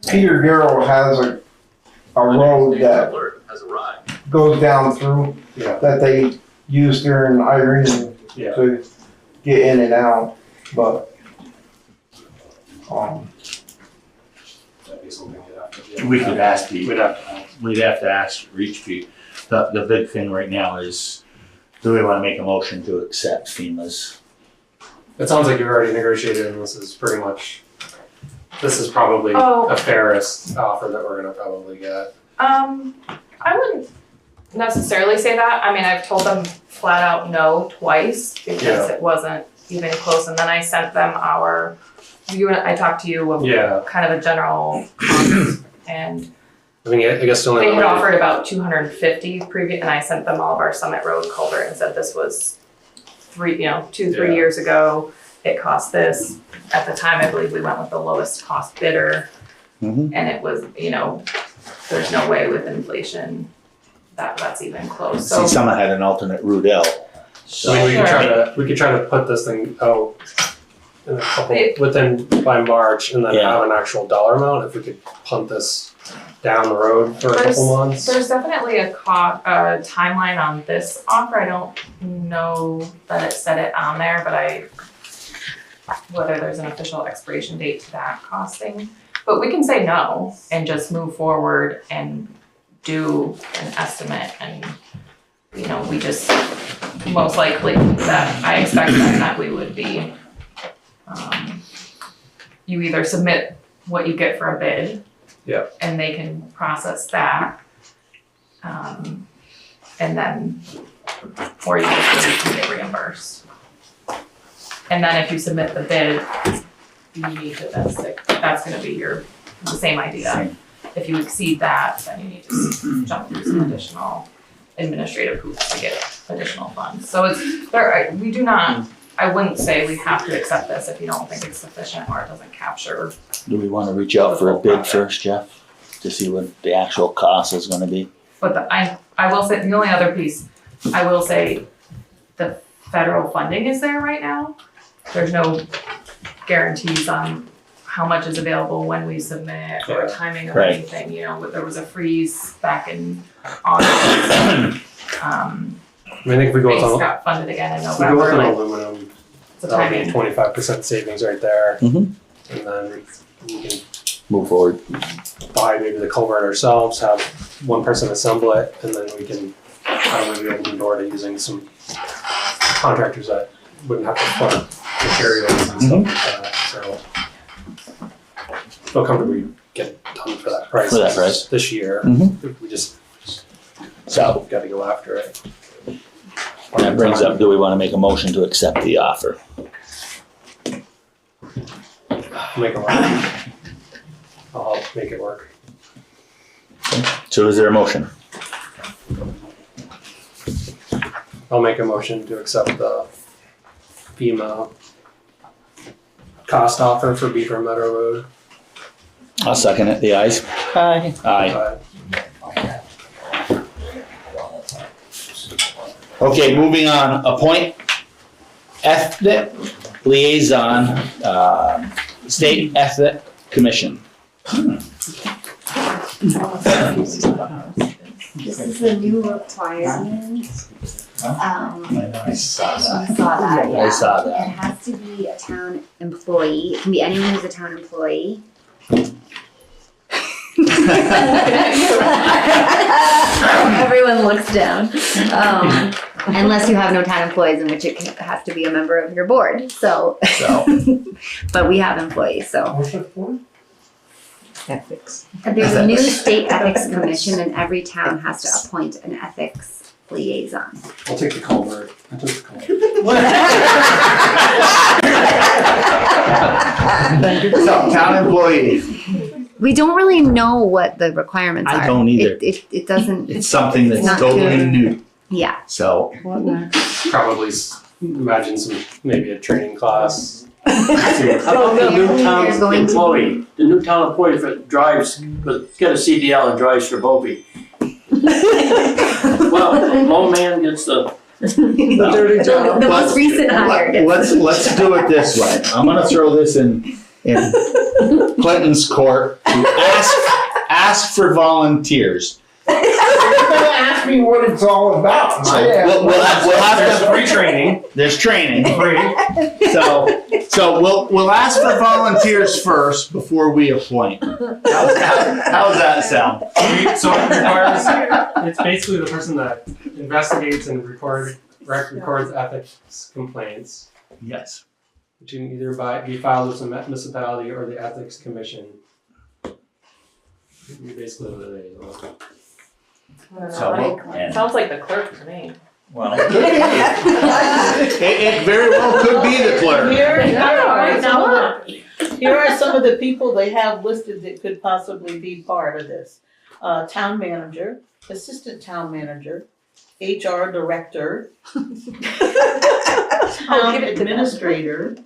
Peter Garrow has a road that Has arrived. goes down through Yeah. that they use during Irene Yeah. to get in and out, but, That'd be something we'd have to do. We could ask Pete. We'd have to ask. We'd have to ask Reach Pete. The big thing right now is, do we wanna make a motion to accept FEMA's? It sounds like you've already negotiated, and this is probably Oh. the fairest offer that we're gonna probably get. I wouldn't necessarily say that. I mean, I've told them flat out no twice because Yeah. it wasn't even close. And then I sent them I talked to you of Yeah. kind of a general cost, and I mean, I guess the only they had way. offered about 250 previous, and I sent them all of our Summit Road culvert and said this was 3 Yeah. years ago. It cost this. At the time, I believe we went with the lowest cost bidder. Mhm. And it was, there's no way with inflation that's even close. So See, someone had an alternate route out. I mean, Sure. we could try to put this thing out in a couple, It- by March, and then Yeah. have an actual dollar amount, if we could punt this down the road for a couple months. There's definitely a timeline on this offer. I don't know that it said it on there, but whether there's an official expiration date to that costing. But we can say no and just move forward and do an estimate, and we just most likely that I expect that we would be you either submit what you get for a bid. Yeah. And they can process that. And then, or you just get reimbursed. And then if you submit the bid, you need to, that's gonna be the same idea. If you exceed that, then you need to jump through some additional administrative hoops to get additional funds. So I wouldn't say we have to accept this if you don't think it's sufficient or it doesn't capture. Do we wanna reach out for a bid first, Jeff? To see what the actual cost is gonna be? But I will say, the only other piece, I will say, the federal funding is there right now. There's no guarantees on how much is available when we submit or timing of Right. anything, there was a freeze back in August. I mean, if we go Base with, got funded again in if we go with November, an like, aluminum, it's a that would be timing. 25% savings right there. Mhm. And then we can Move forward. buy maybe the culvert ourselves, have one person assemble it, and then we can probably open the door to using some contractors that wouldn't have to fund materials and stuff like that, so. Feel comfortable we get it done for that price. For that price. This year. Mhm. We just So, gotta go after it. that brings up, do we wanna make a motion to accept the offer? Make it work. I'll help make it work. So is there a motion? I'll make a motion to accept the FEMA cost offer for Beaver Meadow Road. I'll second it, the ayes? Aye. Aye. Okay, moving on, appoint ethnic liaison, State Ethnic Commission. This is the new requirement. I saw that. You saw that, yeah. I saw It that. has to be a town employee. It can be anyone who's a town employee. Everyone looks down. Unless you have no town employees, in which it has to be a member of your board. So, but we have employees, so. What's it for? Ethics. There's a new state ethics commission, and every town has to appoint an ethics liaison. I'll take the culvert. I took the culvert. So, town employee, We don't really know what the requirements are. I don't either. It doesn't. it's something that's not totally good. new, Yeah. so. What next? Probably imagine maybe a training class. How about the new town There's going to be- employee? The new town employee that drives, but get a CDL and drives for Bobby. Well, low man gets the. The dirty job. The most recent hire. Let's do it this way. I'm gonna throw this in Clinton's court to ask for volunteers. You're gonna ask me what it's all about. So we'll have There's to. free training. There's training. Free. So we'll ask for volunteers first before we appoint. How's that sound? So it requires, it's basically the person that investigates and records ethics complaints, Yes. which can either be filed with the municipality or the ethics commission. You're basically the liaison. So Sounds like the clerk to me. Well, it very well could be the clerk. Here are some of the people they have listed that could possibly be part of this. Town manager, assistant town manager, HR director, town administrator,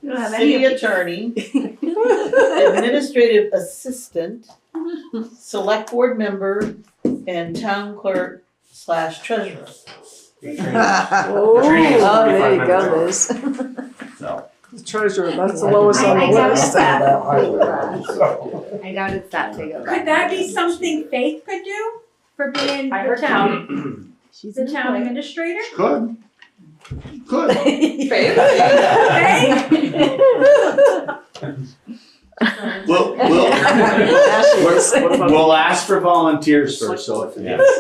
You don't have any city of these. attorney, administrative assistant, select board member, and town clerk / treasurer. The training is 45 there you go, minutes. Liz. So The treasurer, that's the lowest on I the doubt list. it's that big. I doubt it's that big of a. Could that be something Faith could do for being I the heard town, She's the town administrator? could. Faith? We'll ask for volunteers first, so if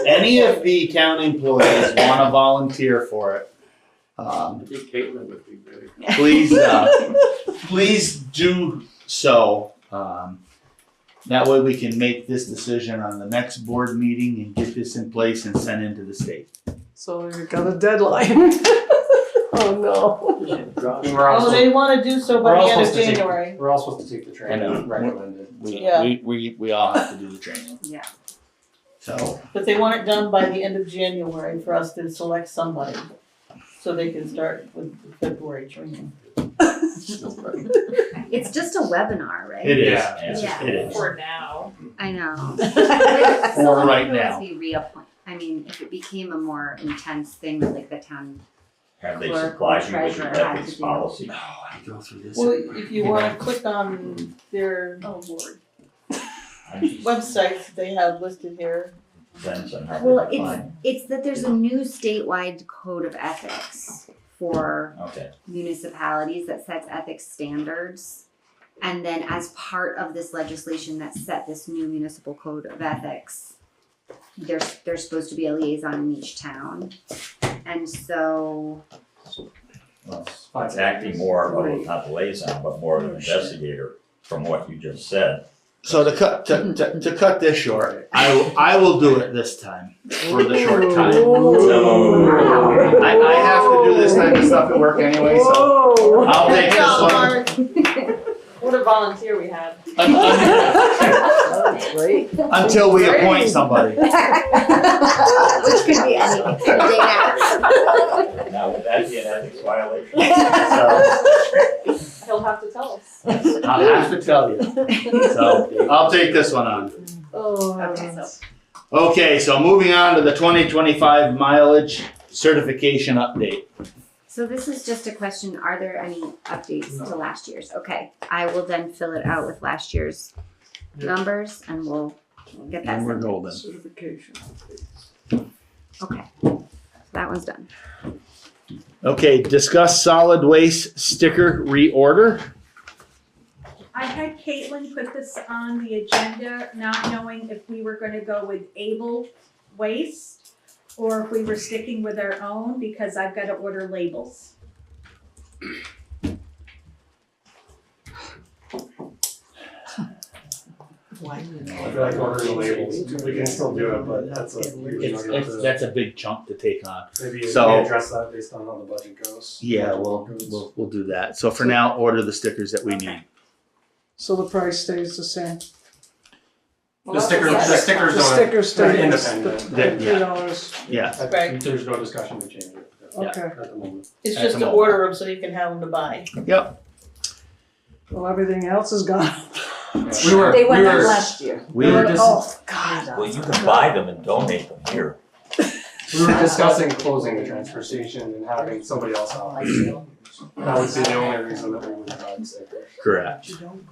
any of the town employees wanna volunteer for it, I think Caitlin would be very. please do so. That way we can make this decision on the next board meeting and get this in place and send into the state. So you got a deadline. Oh, no. We're all Oh, supposed- they wanna do so we're by all the end of supposed to take- January. We're all supposed to take the I know. training recommended. Yeah. We all have to do the training, Yeah. so. But they want it done by the end of January for us to select somebody, so they can start with the February training. It's just a webinar, right? It is, Yeah. it is. For now. I know. For right now. Be reappoint. I mean, if it became a more intense thing, like the town have they clerk or supplied you with treasurer the had ethics to do. policy? Oh, I go through this. Well, if you wanna click on their websites, they have listed here. Depends on how Well, they define. it's that there's a new statewide code of ethics for Okay, municipalities that sets ethics standards. And then as part of this legislation that set this new municipal code of ethics, there's supposed to be a liaison in each town. And so, well, it's acting more of a, not a liaison, but more of an investigator from what you just said. So to cut this short, I will do it this time for the short time. So I have to do this type of stuff at work anyway, so Whoa. I'll take this one. What a volunteer we had. That's great. Until we appoint somebody. which could be anything. Now, would that be an ethics violation? He'll have to tell us. I'll have to tell you. So I'll take this one on. Oh, Okay, so. Okay, so moving on to the 2025 mileage certification update. So this is just a question, are there any updates to last year's? Okay, I will then fill it out with last year's numbers and we'll get that And we're sent. golden. Certification. Okay, that one's done. Okay, discuss solid waste sticker reorder. I had Caitlin put this on the agenda, not knowing if we were gonna go with Able Waste or if we were sticking with our own, because I've gotta order labels. I feel like ordering labels, we can still do it, but that's That's a big chunk to take on. maybe you So- can address that based on how the budget goes. Yeah, we'll do that. So for now, order the stickers that we need. So the price stays the same. The stickers The stickers they're stay independent. $3. Yeah. Right. There's no discussion to change it Okay, at the moment. It's At just the to moment. order them so you can have them to buy. Yep. well, everything else is gone. We were, They went we up were, last year. We were just, Oh, God. Well, you can buy them and donate them here. we were discussing closing the transfer station and having somebody else out. That would be the only reason that we would buy the stickers. correct.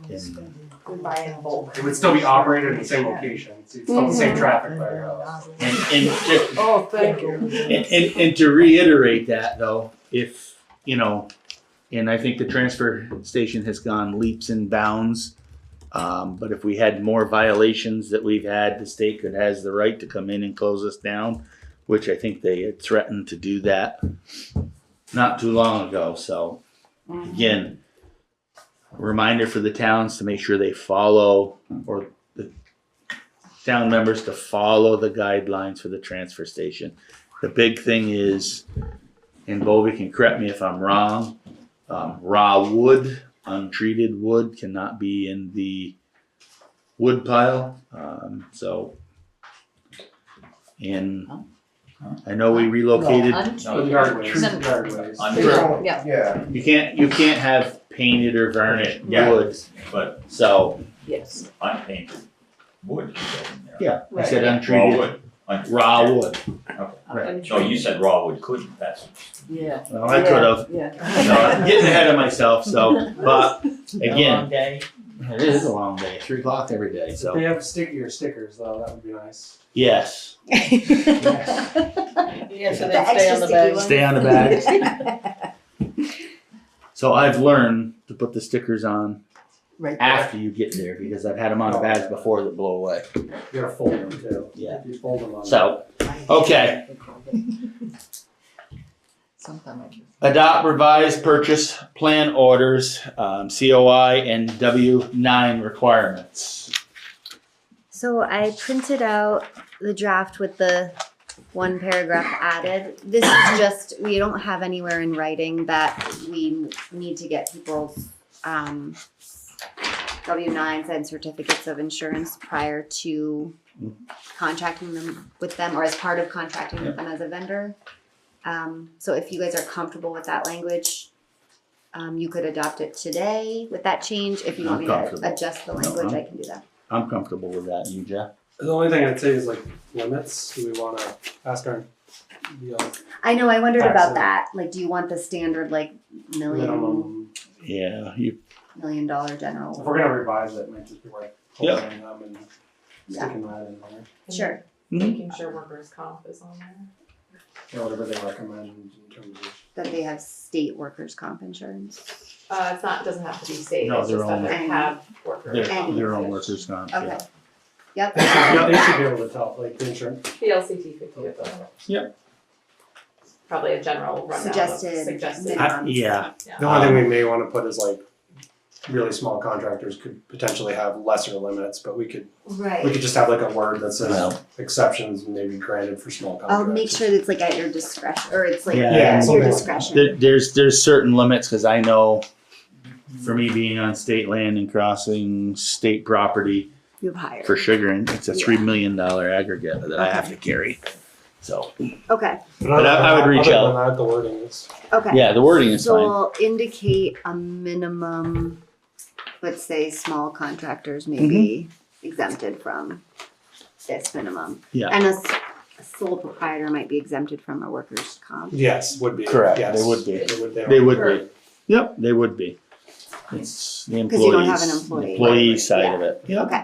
And We buy in bulk. It would still be operated in the same location, so it's still the same traffic by your house. and just Oh, thank you. And to reiterate that though, if, you know, and I think the transfer station has gone leaps and bounds. But if we had more violations that we've had, the state has the right to come in and close us down, which I think they had threatened to do that not too long ago. So again, reminder for the towns to make sure they follow, or the town members to follow the guidelines for the transfer station. The big thing is, and Bovie can correct me if I'm wrong, raw wood, untreated wood cannot be in the wood pile. I know we relocated. Yeah. You can't have painted or varnished Yeah. wood. But So Yes. unpainted wood can go in there. yeah, I said Raw untreated wood. raw wood. Right. No, you said raw wood couldn't, that's. Yeah. Well, I could have. Yeah. I'm getting ahead of myself. So, but again, day. it is a long day. 3 o'clock every day. If So they have stickier stickers though, that would be nice. yes, Yes, and then stay on the bag. stay on the bag. So I've learned to put the stickers on Right there. after you get there because I've had them on the bags before that blow away. You gotta fold them too. Yeah. If you fold them on. So, okay. Sometime I do. Adopt revised purchase plan orders, COI and W-9 requirements. So I printed out the draft with the one paragraph added. This is just, we don't have anywhere in writing that we need to get people's W-9s and certificates of insurance prior to contracting them with them or as part of contracting with them as a vendor. So if you guys are comfortable with that language, you could adopt it today with that change. If you want me to adjust the language, I can do that. I'm comfortable with that. You, Jeff? The only thing I'd say is like limits. Do we wanna ask our, I know, I wondered about Excellent. that. Like, do you want the standard like minimum? Yeah. $1 million If general? we're gonna revise it, it might just be worth Yep. holding them and Yeah. sticking that in there. Sure. Making sure workers' comp is on there. Or whatever they recommend in terms of. That they have state workers' comp insurance. It's not, doesn't have to be state, No, it's their just that own. they have workers. Their own workers' comp. Okay. Yeah. Yep. They should be able to tell, like the insurance. The LCT could give a. Yep. Probably a general rundown of Suggested suggested. minimums. Yeah. The only thing we may wanna put is like, really small contractors could potentially have lesser limits, but we could Right. just have like a word that says Well. exceptions may be granted for small I'll contractors. make sure that it's like at your discretion, or it's like Yeah, at your something like discretion. There's certain limits because I know for me being on state land and crossing state property You've hired. for sugaring, it's a $3 million aggregate that I have to carry. So Okay. But I would reach other out. than that, the wording is. Okay. yeah, the wording is So fine. we'll indicate a minimum, let's say small contractors may Mm-hmm. be exempted from this minimum. Yeah. And a sole proprietor might be exempted from a workers' comp. Yes, would be. Correct, Yes. they would be. They would. They would be. Yep, they would be. It's the Because you don't have an employees, employee. employee Right. side Yeah. of it. Yep. Okay.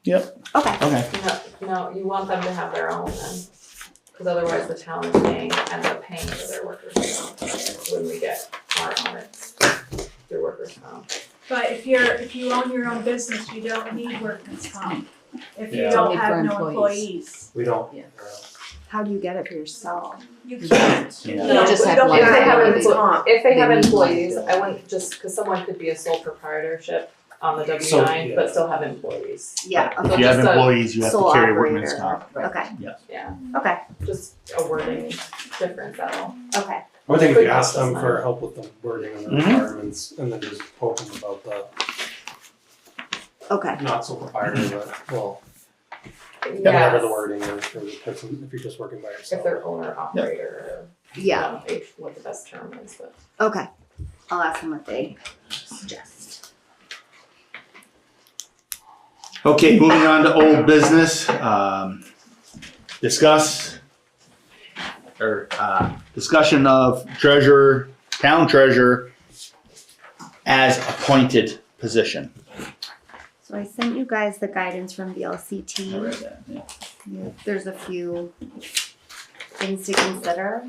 Okay. No, you want them to have their own then, because otherwise the town is ends up paying for their workers' comp when we get our audits through workers' comp. But if you own your own business, you don't need workers' comp. If you Yeah. don't Only for have no employees. employees, We don't. Yeah. How do you get it for yourself? you can't. Yeah. No, just have we don't one. If they have workers' comp. if they have They need employees, one. I wouldn't just, because someone could be a sole proprietorship on the W So, nine, yeah. but still have employees. Yeah, If you have Just a employees, you have to sole carry workman's operator. comp. Okay, Yeah, okay, just a wording difference, that'll. okay. I would think if you Could ask cost us them for money. help with the wording and the Mhm. requirements, and then just poke them about the Okay. not so proprietary, but whatever the Yes, wording is for the person, if you're just working by yourself. if they're owner operator, Yeah, what the best term is, but. okay. I'll ask them what they suggest. Okay, moving on to old business, discussion of town treasurer as appointed position. So I sent you guys the guidance from the I LCT. read that, yeah. Yeah, there's a few things to consider.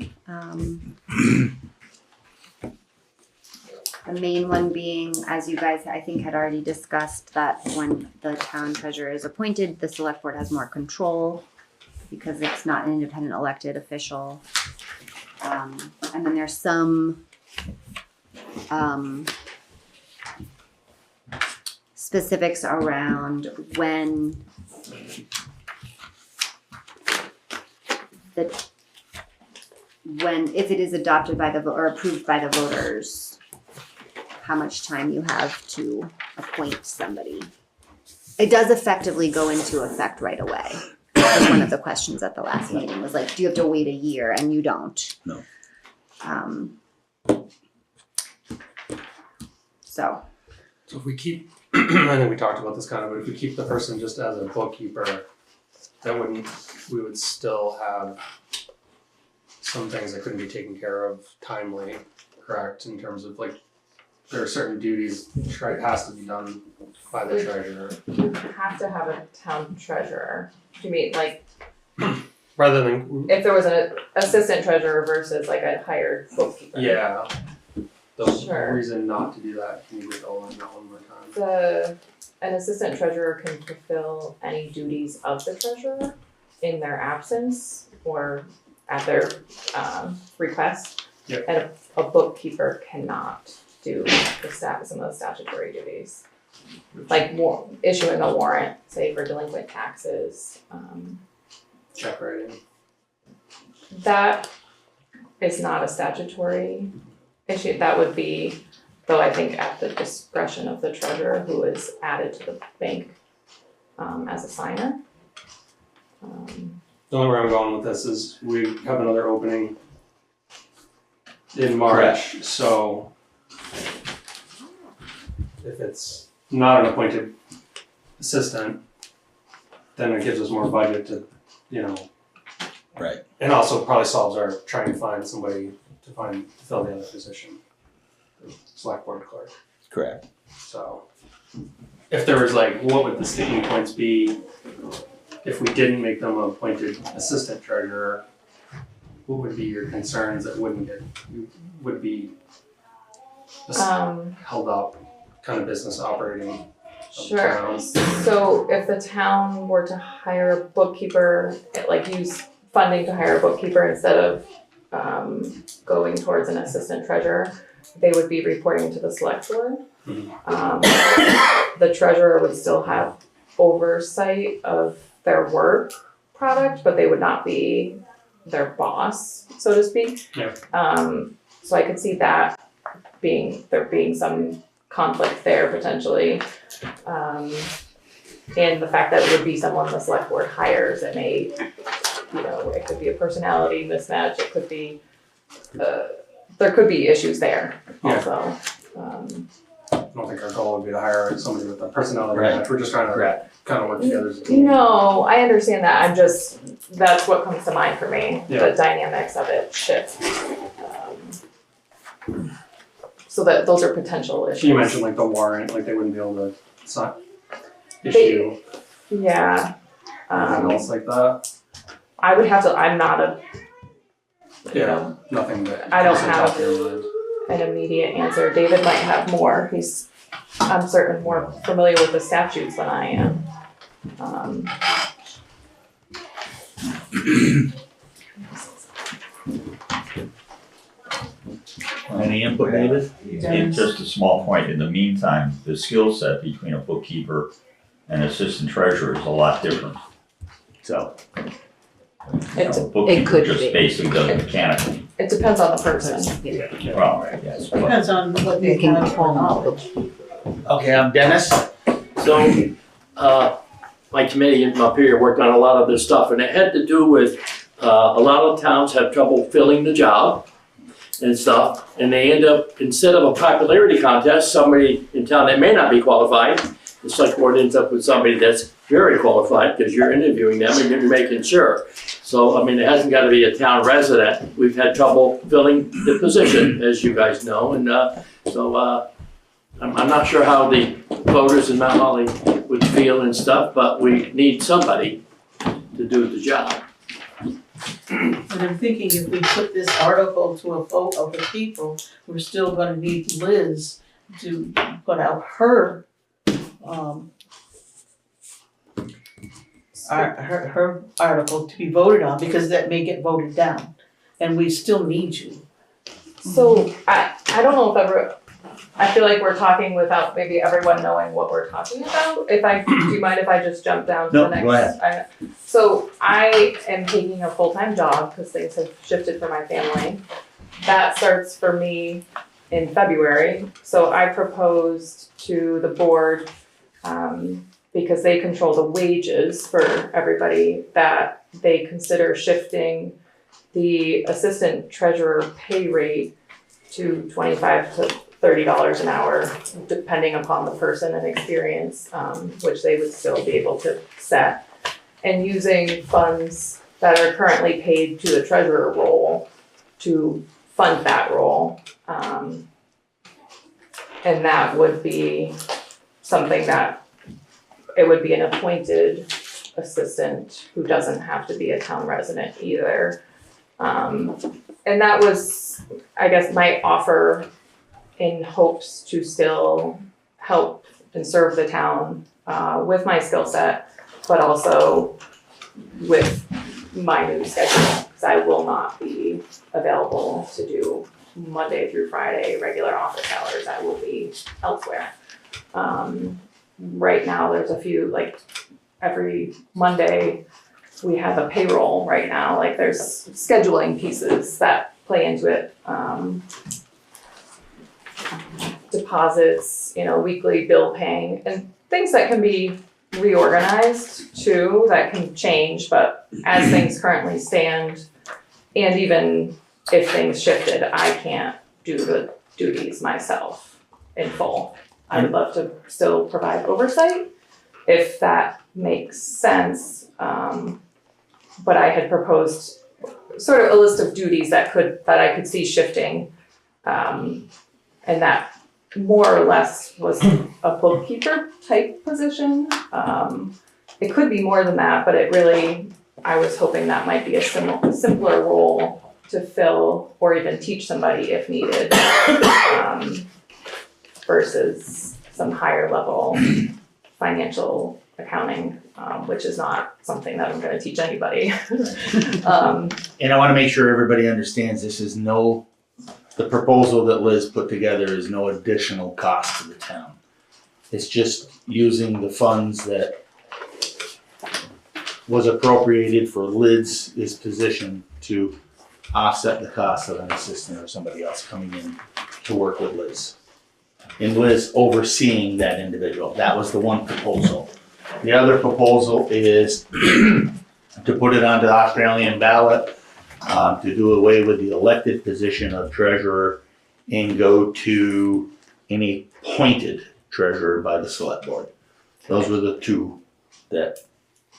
The main one being, as you guys, I think, had already discussed, that when the town treasurer is appointed, the select board has more control because it's not an independent elected official. And then there's some specifics around when if it is adopted by or approved by the voters, how much time you have to appoint somebody. It does effectively go into effect right away. That was one of the questions at the last meeting, was like, do you have to wait a year? And you don't. No. So, So if we keep, I think we talked about this kind of, but if we keep the person just as a bookkeeper, we would still have some things that couldn't be taken care of timely, correct? In terms of like, there are certain duties, it has to be done by the treasurer. You have to have a town treasurer. You mean like Rather than, if there was an assistant treasurer versus like a hired bookkeeper? yeah, the Sure. reason not to do that, can you go on that one more time? An assistant treasurer can fulfill any duties of the treasurer in their absence or at their request. Yep. And a bookkeeper cannot do some of the statutory duties. Like issuing a warrant, say for delinquent taxes. Check writing. That is not a statutory issue. That would be, though, I think at the discretion of the treasurer, who is added to the bank as a signer. The only where I'm going with this is we have another opening in March, so if it's not an appointed assistant, then it gives us more budget to, Right. and also probably solves our trying to find somebody to fill the other position, the select board clerk. Correct. So if there was like, what would the sticking points be if we didn't make them an appointed assistant treasurer? What would be your concerns that would be held up kind of business operating of the Sure. town? So if the town were to hire a bookkeeper, like use funding to hire a bookkeeper instead of going towards an assistant treasurer, they would be reporting to the select board. The treasurer would still have oversight of their work product, but they would not be their boss, so to speak. Yeah. So I could see that there being some conflict there potentially. And the fact that it would be someone the select board hires, it may, it could be a personality mismatch, it could be, there could be issues there also. I don't think our goal would be to hire somebody with a personality Right. match. We're just trying to kind of work together as a You team. know, I understand that, that's what comes to mind for me, Yeah. the dynamics of it shift. So those are potential issues. You mentioned like the warrant, like they wouldn't be able to issue. Yeah. Anything else like that? I would have to, I'm not a, you Yeah. know, Nothing that. I don't comes to the top have- of your mind. an immediate answer. David might have more. He's, I'm certain, more familiar with the statutes than I am. Any input, David? And just a small point, in the meantime, the skill set between a bookkeeper and assistant treasurer is a lot different. So, A bookkeeper could just be. basically does mechanical. It depends on the person. Well, yes, but Depends on what they You can have for call knowledge. okay, I'm Dennis. So, my committee and my peer worked on a lot of this stuff, and it had to do with, a lot of towns have trouble filling the job and stuff, and they end up, instead of a popularity contest, somebody in town that may not be qualified, the select board ends up with somebody that's very qualified, because you're interviewing them and you're making sure. So, I mean, it hasn't gotta be a town resident. We've had trouble filling the position, as you guys know, and, I'm not sure how the voters in Mount Holly would feel and stuff, but we need somebody to do the job. And I'm thinking if we put this article to a vote of the people, we're still gonna need Liz to put out her, her article to be voted on, because that may get voted down, and we still need you. So I don't know if I feel like we're talking without maybe everyone knowing what we're talking about. Do you mind if I just jump down to No, the next? go ahead. So I am taking a full-time job because things have shifted for my family. That starts for me in February. So I proposed to the board, because they control the wages for everybody, that they consider shifting the assistant treasurer pay rate to $25 to $30 an hour, depending upon the person and experience, which they would still be able to set. And using funds that are currently paid to the treasurer role to fund that role. And that would be something that, it would be an appointed assistant who doesn't have to be a town resident either. And that was, I guess, my offer in hopes to still help and serve the town with my skill set, but also with my new schedule, because I will not be available to do Monday through Friday regular office hours. I will be elsewhere. Right now, there's a few, like every Monday, we have a payroll right now, like there's scheduling pieces that play into it. Deposits, weekly bill paying, and things that can be reorganized too, that can change, but as things currently stand, and even if things shifted, I can't do the duties myself in full. I would love to still provide oversight, if that makes sense. But I had proposed sort of a list of duties that I could see shifting. And that more or less was a bookkeeper type position. It could be more than that, but I was hoping that might be a simpler role to fill or even teach somebody if needed, versus some higher level financial accounting, which is not something that I'm gonna teach anybody. And I wanna make sure everybody understands the proposal that Liz put together is no additional cost to the town. It's just using the funds that was appropriated for Liz's position to offset the cost of an assistant or somebody else coming in to work with Liz. And Liz overseeing that individual. That was the one proposal. The other proposal is to put it onto the Australian ballot, to do away with the elected position of treasurer and go to any appointed treasurer by the select board. Those were the two that.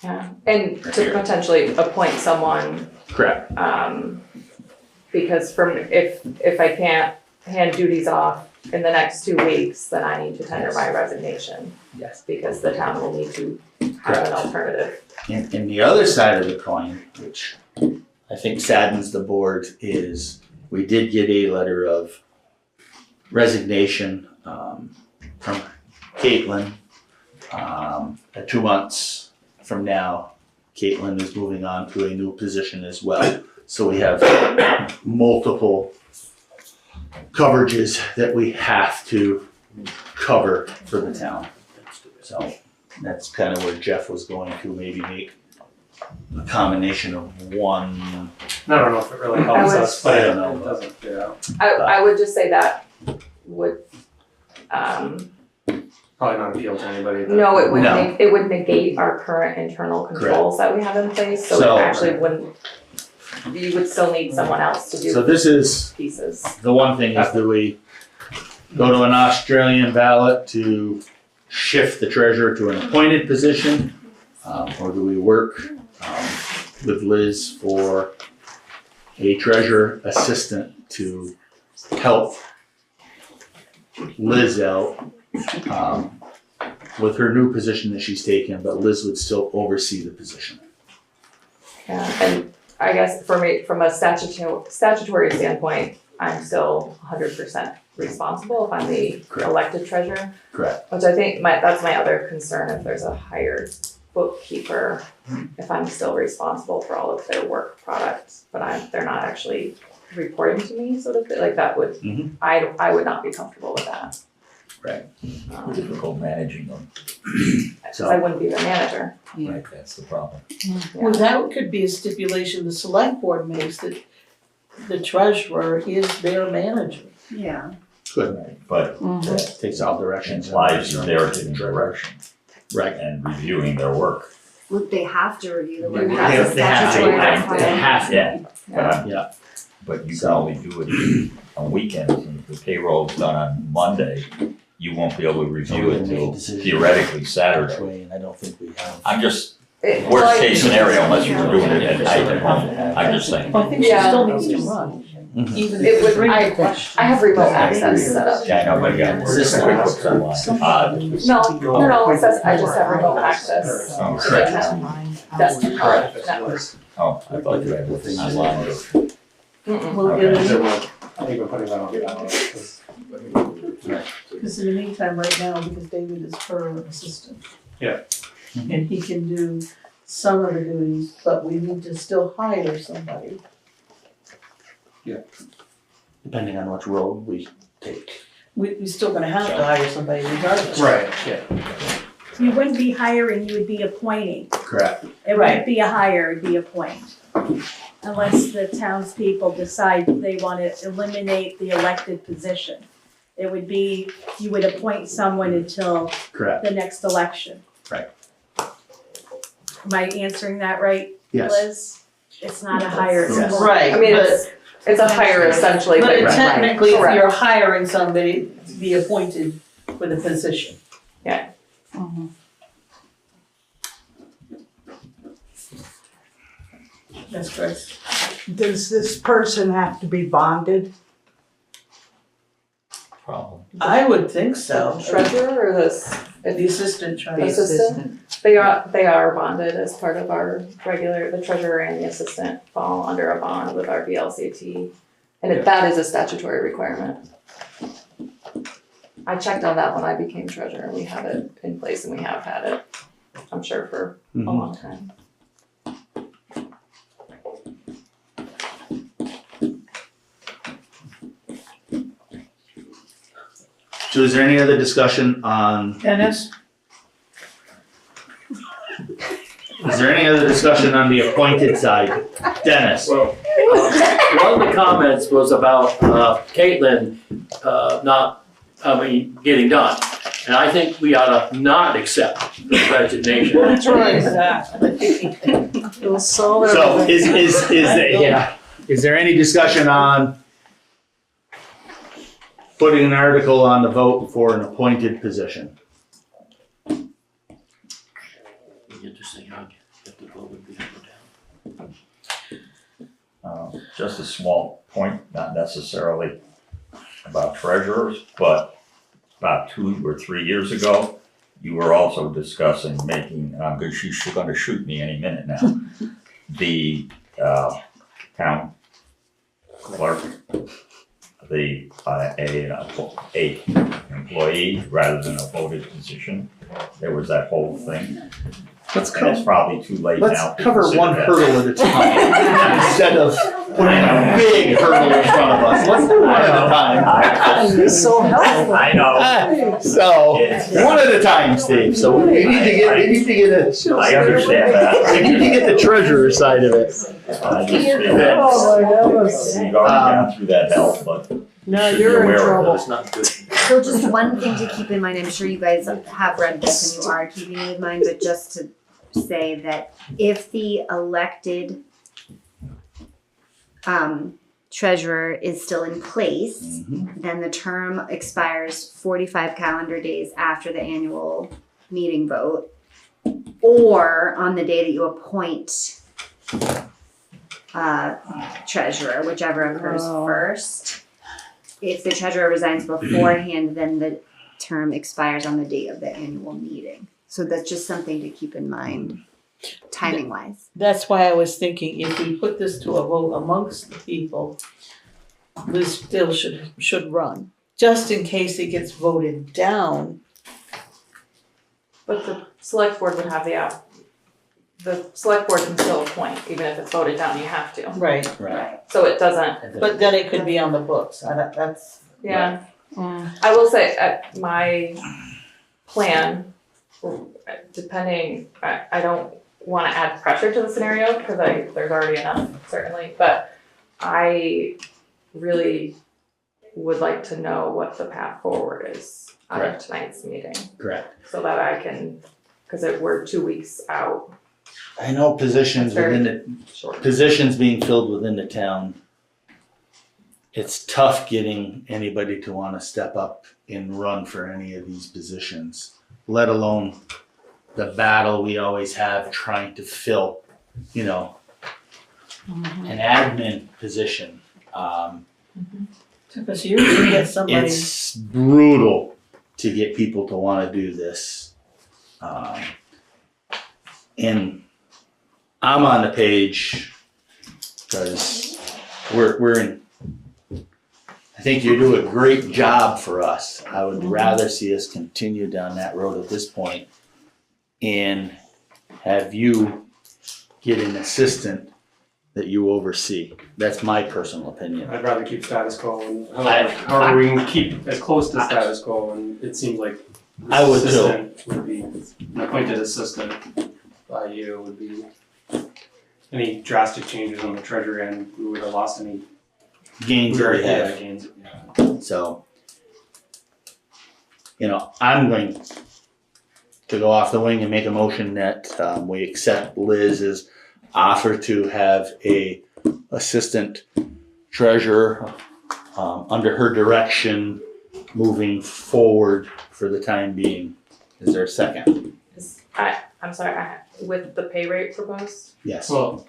Yeah, and to potentially appoint someone. Correct. Because if I can't hand duties off in the next 2 weeks, then I need to tender my resignation. Yes. Because the town will need to have an alternative. And the other side of the coin, which I think saddens the board, is we did get a letter of resignation from Caitlin. 2 months from now, Caitlin is moving on to a new position as well. So we have multiple coverages that we have to cover for the town. So that's kind of where Jeff was going to maybe make a combination of one. I don't know if it really helps I us, but I don't know. it doesn't, yeah. I would just say that would, Probably not appeal to anybody. That, no, it would No. it would negate our current internal controls that we have in place, so So- it actually wouldn't, you would still need someone else to So do this is, pieces. the one thing is, do we go to an Australian ballot to shift the treasurer to an appointed position? Or do we work with Liz for a treasurer assistant to help Liz out with her new position that she's taken, but Liz would still oversee the position? Yeah, and I guess for me, from a statutory standpoint, I'm still 100% responsible if I'm the Correct. elected treasurer. Correct. Which I think that's my other concern, if there's a hired bookkeeper, if I'm still responsible for all of their work products, but they're not actually reporting to me, sort of, like that would, Mhm. I would not be comfortable with that. Right. Difficult managing them, So- I wouldn't be the manager. right, that's the problem. Well, that could be a stipulation the select board makes, that the treasurer is their manager. Yeah. Good. But That takes all directions. implies they're giving direction Right. and reviewing their work. Would they have to review the work? You That's have a to- They have to, statutory they requirement. have to. Yeah, but I'm- Yeah. But you can only do it on weekends, and if the payroll's done on Monday, you won't be able to review it till theoretically Saturday. And I don't think we have. I'm just, Well, worst case scenario, unless you were doing it at night at home, I'm just saying. Well, I think she Yeah. still needs to run, Mhm. even It if would- it's bring I- a question. I have remote access set up. Yeah, I know, but yeah, Is this QuickBooks Online, No, it says I just have remote access Oh, to the town desktop network. oh, I thought you had everything online. Mm-mm. Well, Okay. I think we're putting that on the ballot, 'cause because in the meantime, right now, because David is her assistant. Yeah. And he can do some of the duties, but we need to still hire somebody. Depending on which road we take. We're still gonna have to hire somebody regardless. right, yeah. You wouldn't be hiring, you would be appointing. Correct. It Right. wouldn't be a hire, it'd be appoint. Unless the townspeople decide they want to eliminate the elected position. It would be, you would appoint someone until Correct. the next election. Right. Am I answering that right, Yes. Liz? It's not a hire, it's Yes. a Right, I mean, but, it's a hire essentially, but but technically, if Correct. you're hiring somebody to be appointed with a position. Yeah. That's correct. Does this person have to be bonded? Problem. I would think so. treasurer or this The assistant treasurer. assistant? They are bonded as part of our regular, the treasurer and the assistant fall under a bond with our VLCT. And that is a statutory requirement. I checked on that when I became treasurer, we have it in place and we have had it, I'm sure, for a Mhm. long time. So is there any other discussion on, Dennis? is there any other discussion on the appointed side? Dennis? Well, one of the comments was about Caitlin getting done. And I think we ought to not accept the resignation. That's right. Exactly. It'll solve So everything. is there any discussion on putting an article on the vote for an appointed position? Interesting, how if the vote would be up or down. Just a small point, not necessarily about treasurers, but about 2 or 3 years ago, you were also discussing making, and she's gonna shoot me any minute now, the, town clerk, the, a employee rather than a voted position. There was that whole thing. Let's And it's probably too late now. Let's to cover consider one that. hurdle at a time instead of putting a big hurdle in front of us. Let's do one at a time. You're so helpful. I know. So, one at a time, Steve. So we need to get I understand that. we need to get the treasurer side of it. I understand that. Oh my goodness. We've already gone through that hell, but Now should be you're in aware of trouble. It's not good. So just one thing to keep in mind, I'm sure you guys have read this and you are keeping it in mind, but just to say that if the elected treasurer is still in place, then the term expires 45 calendar days after the annual meeting vote, or on the day that you appoint treasurer, whichever occurs first. If the treasurer resigns beforehand, then the term expires on the date of the annual meeting. So that's just something to keep in mind, timing wise. That's why I was thinking if we put this to a vote amongst the people, Liz still should run, just in case it gets voted down. But the select board would have the select board can still appoint, even if it's voted down, you have to. Right. Right. So it doesn't, But then it could be on the books, that's. yeah. I will say, my plan, depending, I don't wanna add pressure to the scenario, cause there's already enough, certainly, but I really would like to know what the path forward is out of tonight's meeting, Correct. so that I can, cause we're 2 weeks out. I know positions Very within short. the, positions being filled within the town. It's tough getting anybody to wanna step up and run for any of these positions, let alone the battle we always have trying to fill, an admin position. Took us years to get somebody. It's brutal to get people to wanna do this. And I'm on the page because we're in, I think you do a great job for us. I would rather see us continue down that road at this point and have you get an assistant that you oversee. That's my personal opinion. I'd rather keep status quo and however we can keep as close to status quo, and it seems like I would too. assistant would be, an appointed assistant by you would be, any drastic changes on the treasury end, we would have lost any Gains that we have. gains, yeah. So, I'm going to go off the wing and make a motion that we accept Liz's offer to have a assistant treasurer under her direction moving forward for the time being. Is there a second? I'm sorry, with the pay rate proposed, Yes. Well,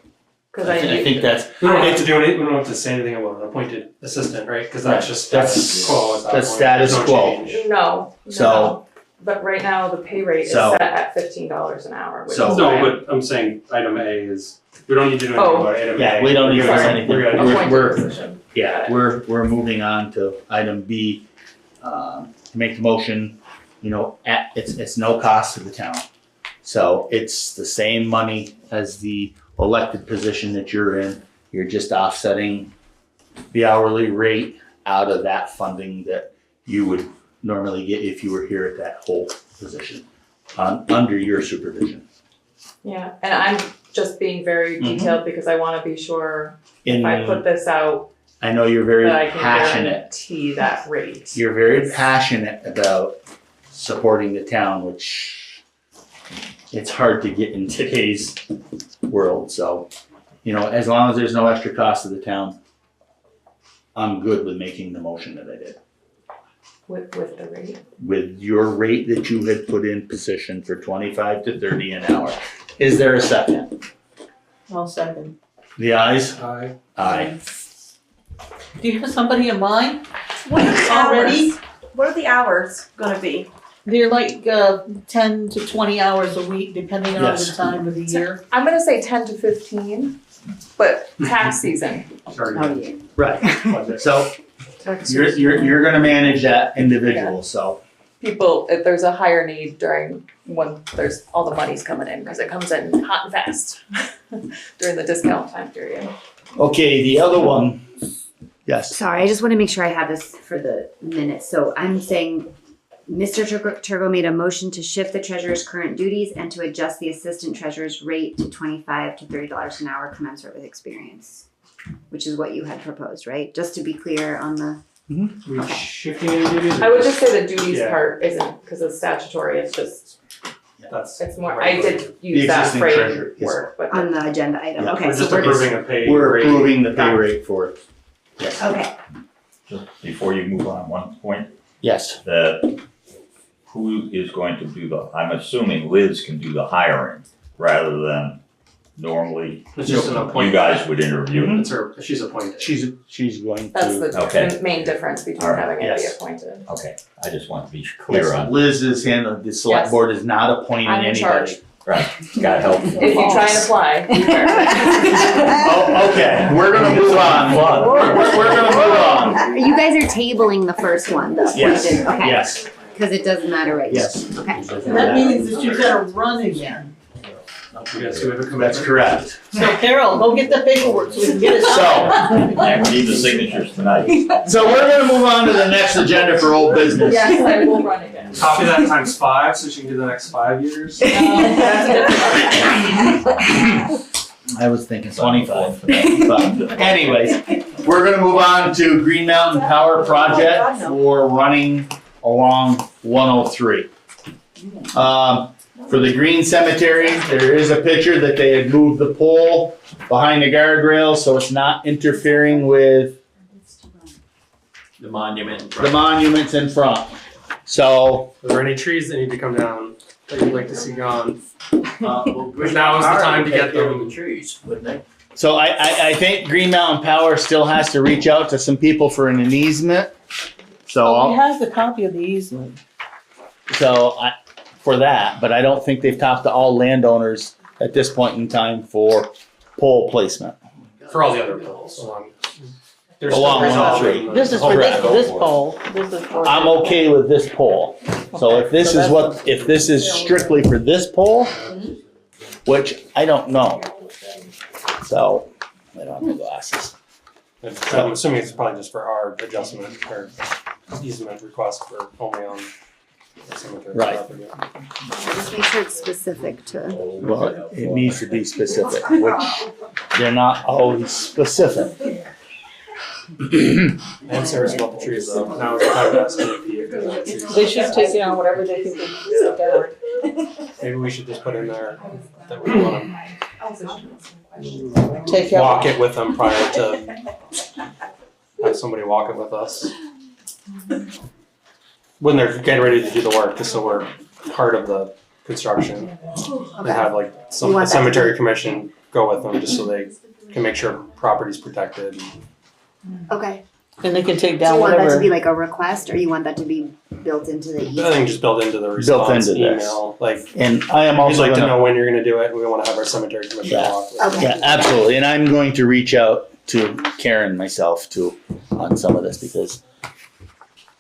cause I think that's we don't have to do anything, we don't have to say anything about an appointed assistant, right? Cause that's just status quo at that that's point. status There's no quo. change. no, So- but right now the pay rate is So- set at $15 an hour, which is So- No, why but I'm saying item A is, we don't need to do anything Oh. about item A. Yeah, we don't need to do We're anything. gonna- appointed we're- position. Yeah, we're moving on to item B. Make the motion, it's no cost to the town. So it's the same money as the elected position that you're in. You're just offsetting the hourly rate out of that funding that you would normally get if you were here at that whole position, under your supervision. Yeah, and I'm just being very detailed because I wanna be sure if I put And this out, I know you're very that I can passionate. guarantee that rate. You're very passionate about supporting the town, which it's hard to get in today's world. So, as long as there's no extra cost to the town, I'm good with making the motion that I did. With the rate. With your rate that you had put in position for 25 to 30 an hour. Is there a second? I'll second. The ayes? Aye. Aye. Do you have somebody in mind? What are the Already? hours? What are the hours gonna be? They're like 10 to 20 hours a week, depending on the Yes. time of the year. I'm gonna say 10 to 15, but tax season. Sorry. Right. So you're gonna manage that individual, so. People, if there's a higher need during when there's all the money's coming in, because it comes in hot and fast during the discount time period. Okay, the other one, yes. Sorry, I just want to make sure I have this for the minutes. So I'm saying Mr. Turgo made a motion to shift the treasurer's current duties and to adjust the assistant treasurer's rate to $25 to $30 an hour commensurate with experience, which is what you had proposed, right? Just to be clear on the. We shifting any duties? I would just say the duties Yeah. part isn't, because it's statutory, it's just, That's. it's more, I did use The that existing treasurer, yes. framework, but. On the agenda item. Yeah, Okay, We're so just we're approving a pay We're rate. approving the pay rate for it. Yes. okay. Just before you move on, one point, Yes. who is going to do I'm assuming Liz can do the hiring rather than normally It's just an you appointment. guys would interview. It's her, she's appointed. She's going That's to. the Okay. main difference between All right, having it be yes. appointed. Okay, I just want to be clear on. Liz is handling, the select Yes. board is not appointing I'm in charge. anybody. Right, gotta help. If you try and apply, beware. Oh, okay, we're gonna move on. We're gonna move on. You guys are tabling the first one, the Yes, appointed. Okay. yes, Because it doesn't matter right now. yes. Okay. That means that you gotta run again. Yes, we have a commitment. That's correct. So Carol, go get the paperwork so we can get it done. Yeah, we need the signatures tonight. So we're gonna move on to the next agenda for old business. Yes, I will run again. Copy that times 5, so she can do the next 5 years. That's a different. I was thinking 24 for that, but anyways, we're gonna move on to Green Mountain Power Project for running along 103. For the Green Cemetery, there is a picture that they had moved the pole behind the guardrail, so it's not interfering with The monument. the monuments in front. So, Are there any trees that need to come down that you'd like to see gone? Now is Now is the time to get them. The trees, wouldn't they? so I think Green Mountain Power still has to reach out to some people for an easement. So Oh, we I'll, have the copy of the easement. for that, but I don't think they've talked to all landowners at this point in time for pole placement. For all the other poles along. There's Along still 103. resolving This is Oh, for correct. this pole. This is for. I'm okay with this pole. So if this is what, if this is strictly for this pole, which I don't know. So, I don't have my glasses. I'm assuming it's probably just for our adjustment or easement request for only on the cemetery Right. property. Just make sure it's specific to. Well, it needs to be specific, which they're not always specific. And serious about the trees though. Now it's time to ask NEP. They should take down whatever they think they can take down. Maybe we should just put in there that we want Take to out. walk it with them prior to have somebody walk it with us. When they're getting ready to do the work, just so we're part of the construction. They have like You some want that to cemetery commission go with them, just so they can make sure property's protected. Okay. And they can take Do you down want that to whatever. be like a request, or you want that to be built into the I easement? think just built into the response into this. email, like, And I am we'd also like to gonna, know when you're gonna do it, we wanna have our cemetery commission Yeah. walk with Okay. yeah, absolutely. And I'm going to reach out to Karen myself too on some of this because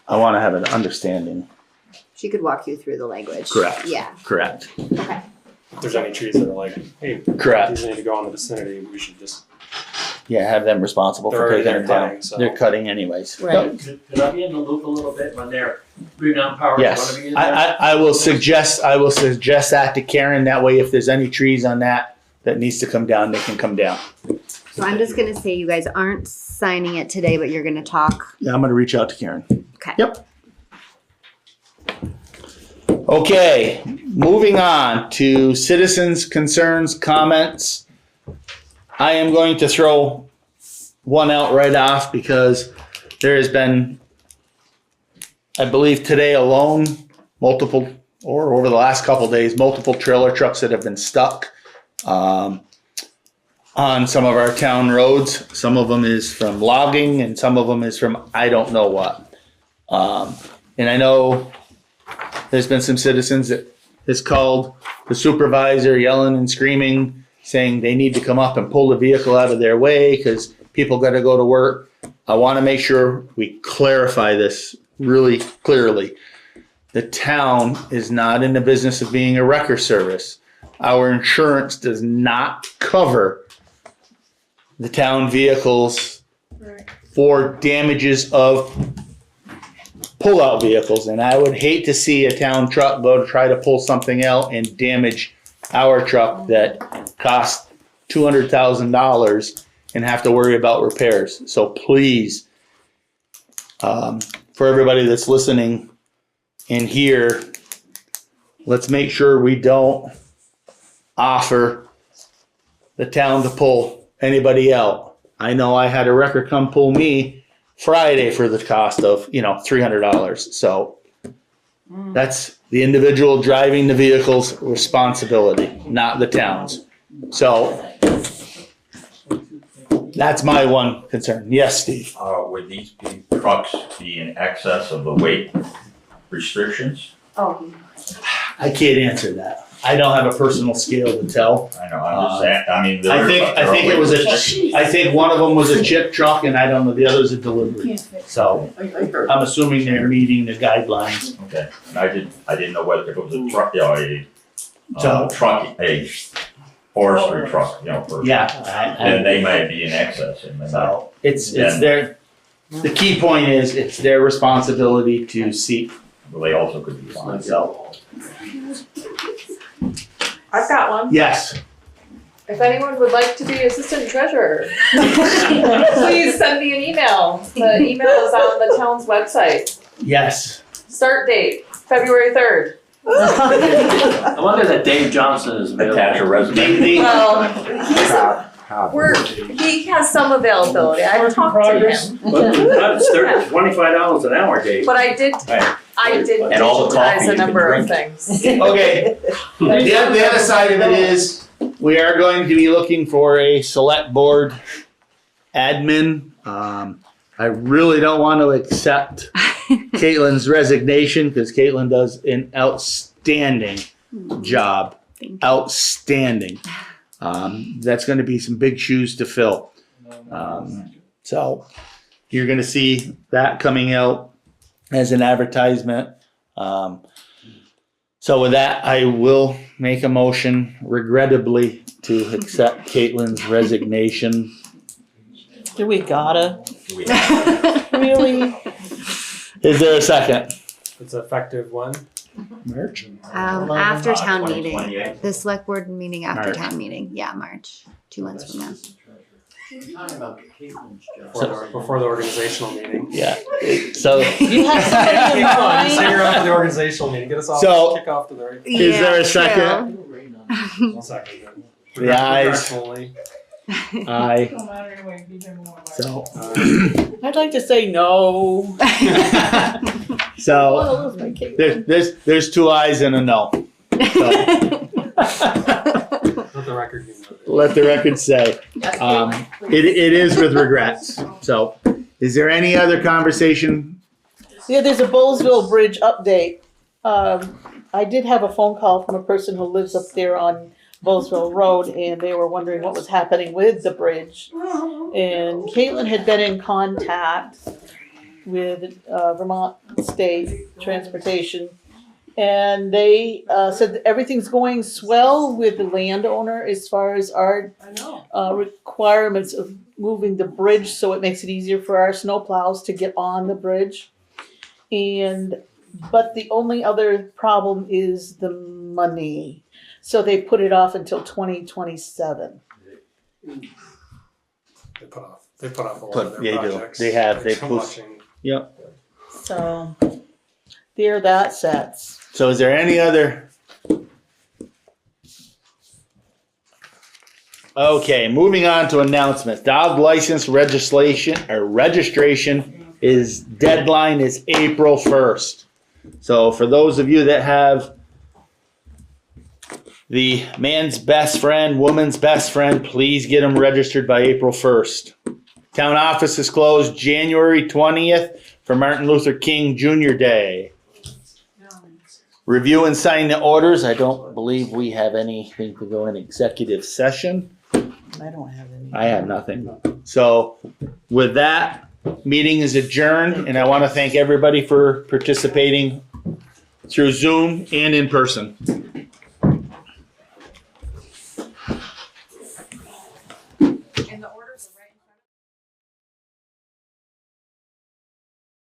I wanna have an understanding. She could walk you through the language. Correct. Yeah. Correct. Okay. If there's any trees that are like, hey, Correct. these need to go in the vicinity, we should just, Yeah, have them responsible They're for already taking it there down. cutting, so. They're cutting anyways. Right. Could I be in the loop a little bit when they're Green Mountain Power? Yes, Wanna be in there? I will suggest that to Karen, that way if there's any trees on that needs to come down, they can come down. So I'm just gonna say you guys aren't signing it today, but you're gonna talk. Yeah, I'm gonna reach out to Karen. Okay. Yep. Okay, moving on to citizens' concerns, comments. I am going to throw one out right off because there has been, I believe today alone, multiple, or over the last couple days, multiple trailer trucks that have been stuck on some of our town roads. Some of them is from logging and some of them is from I don't know what. And I know there's been some citizens that has called the supervisor yelling and screaming, saying they need to come up and pull the vehicle out of their way because people got to go to work. I want to make sure we clarify this really clearly. The town is not in the business of being a wrecker service. Our insurance does not cover the town vehicles for damages of pull-out vehicles. And I would hate to see a town truck go to try to pull something out and damage our truck that cost $200,000 and have to worry about repairs. So please, for everybody that's listening in here, let's make sure we don't offer the town to pull anybody out. I know I had a wrecker come pull me Friday for the cost of, $300. So that's the individual driving the vehicle's responsibility, not the town's. So that's my one concern. Yes, Steve. Would these trucks be in excess of the weight restrictions? Oh, I can't answer that. I don't have a personal scale to tell. I know, I'm just saying, I mean. I think it was I think one of them was a chip truck and I don't know, the other's a delivery. So I'm assuming they're meeting the guidelines. Okay, and I didn't know whether it was a truck, a forestry truck, for. Yeah. Then they might be in excess and they might. So it's their, the key point is it's their responsibility to seek. Well, they also could be fine. So, I've got one. yes. If anyone would like to be assistant treasurer, please send me an email. The email is on the town's website. Yes. Start date, February 3rd. I wonder that Dave Johnson is Attach a resume. He has some availability. I've talked to him. But it's $25 an hour, Dave. But I did And all the coffee digitize you a can number of drink. things. Okay. The other side of it is we are going to be looking for a select board admin. I really don't want to accept Caitlin's resignation because Caitlin does an outstanding job. Outstanding. That's going to be some big shoes to fill. So you're going to see that coming out as an advertisement. So with that, I will make a motion, regrettably, to accept Caitlin's resignation. Do we gotta? Really? Is there a second? It's effective when? March? After town meeting, 28th. the select board meeting after March. town meeting, yeah, March, 2 months from now. Before the organizational meeting. Yeah. So You have somebody in Come on, say mind? you're up for the organizational meeting, get us off, So- kick off to the right. is there a second? I'll second it. The ayes. Regretfully. Aye. So, I'd like to say no. I so wanna lose my Caitlin. there's two ayes and a no. So, Let the record be noted. let the record say. It is with regrets. So, is there any other conversation? Yeah, there's a Bowlesville Bridge update. I did have a phone call from a person who lives up there on Bowlesville Road, and they were wondering what was happening with the bridge. And Caitlin had been in contact with Vermont State Transportation, and they said that everything's going swell with the landowner as far as our requirements of moving the bridge, so it makes it easier for our snowplows to get on the bridge. But the only other problem is the money. So they put it off until 2027. They put off a lot of their Yeah, they do. projects. They have. Like They so post- much. Yep. So there that sets. So is there any other? Okay, moving on to announcements. Dog license registration is deadline is April 1st. So for those of you that have the man's best friend, woman's best friend, please get them registered by April 1st. Town office is closed January 20th for Martin Luther King Jr. Day. Review and sign the orders. I don't believe we have anything to go in executive session. I don't have any. I have nothing. So with that, meeting is adjourned, and I want to thank everybody for participating through Zoom and in person. And the orders are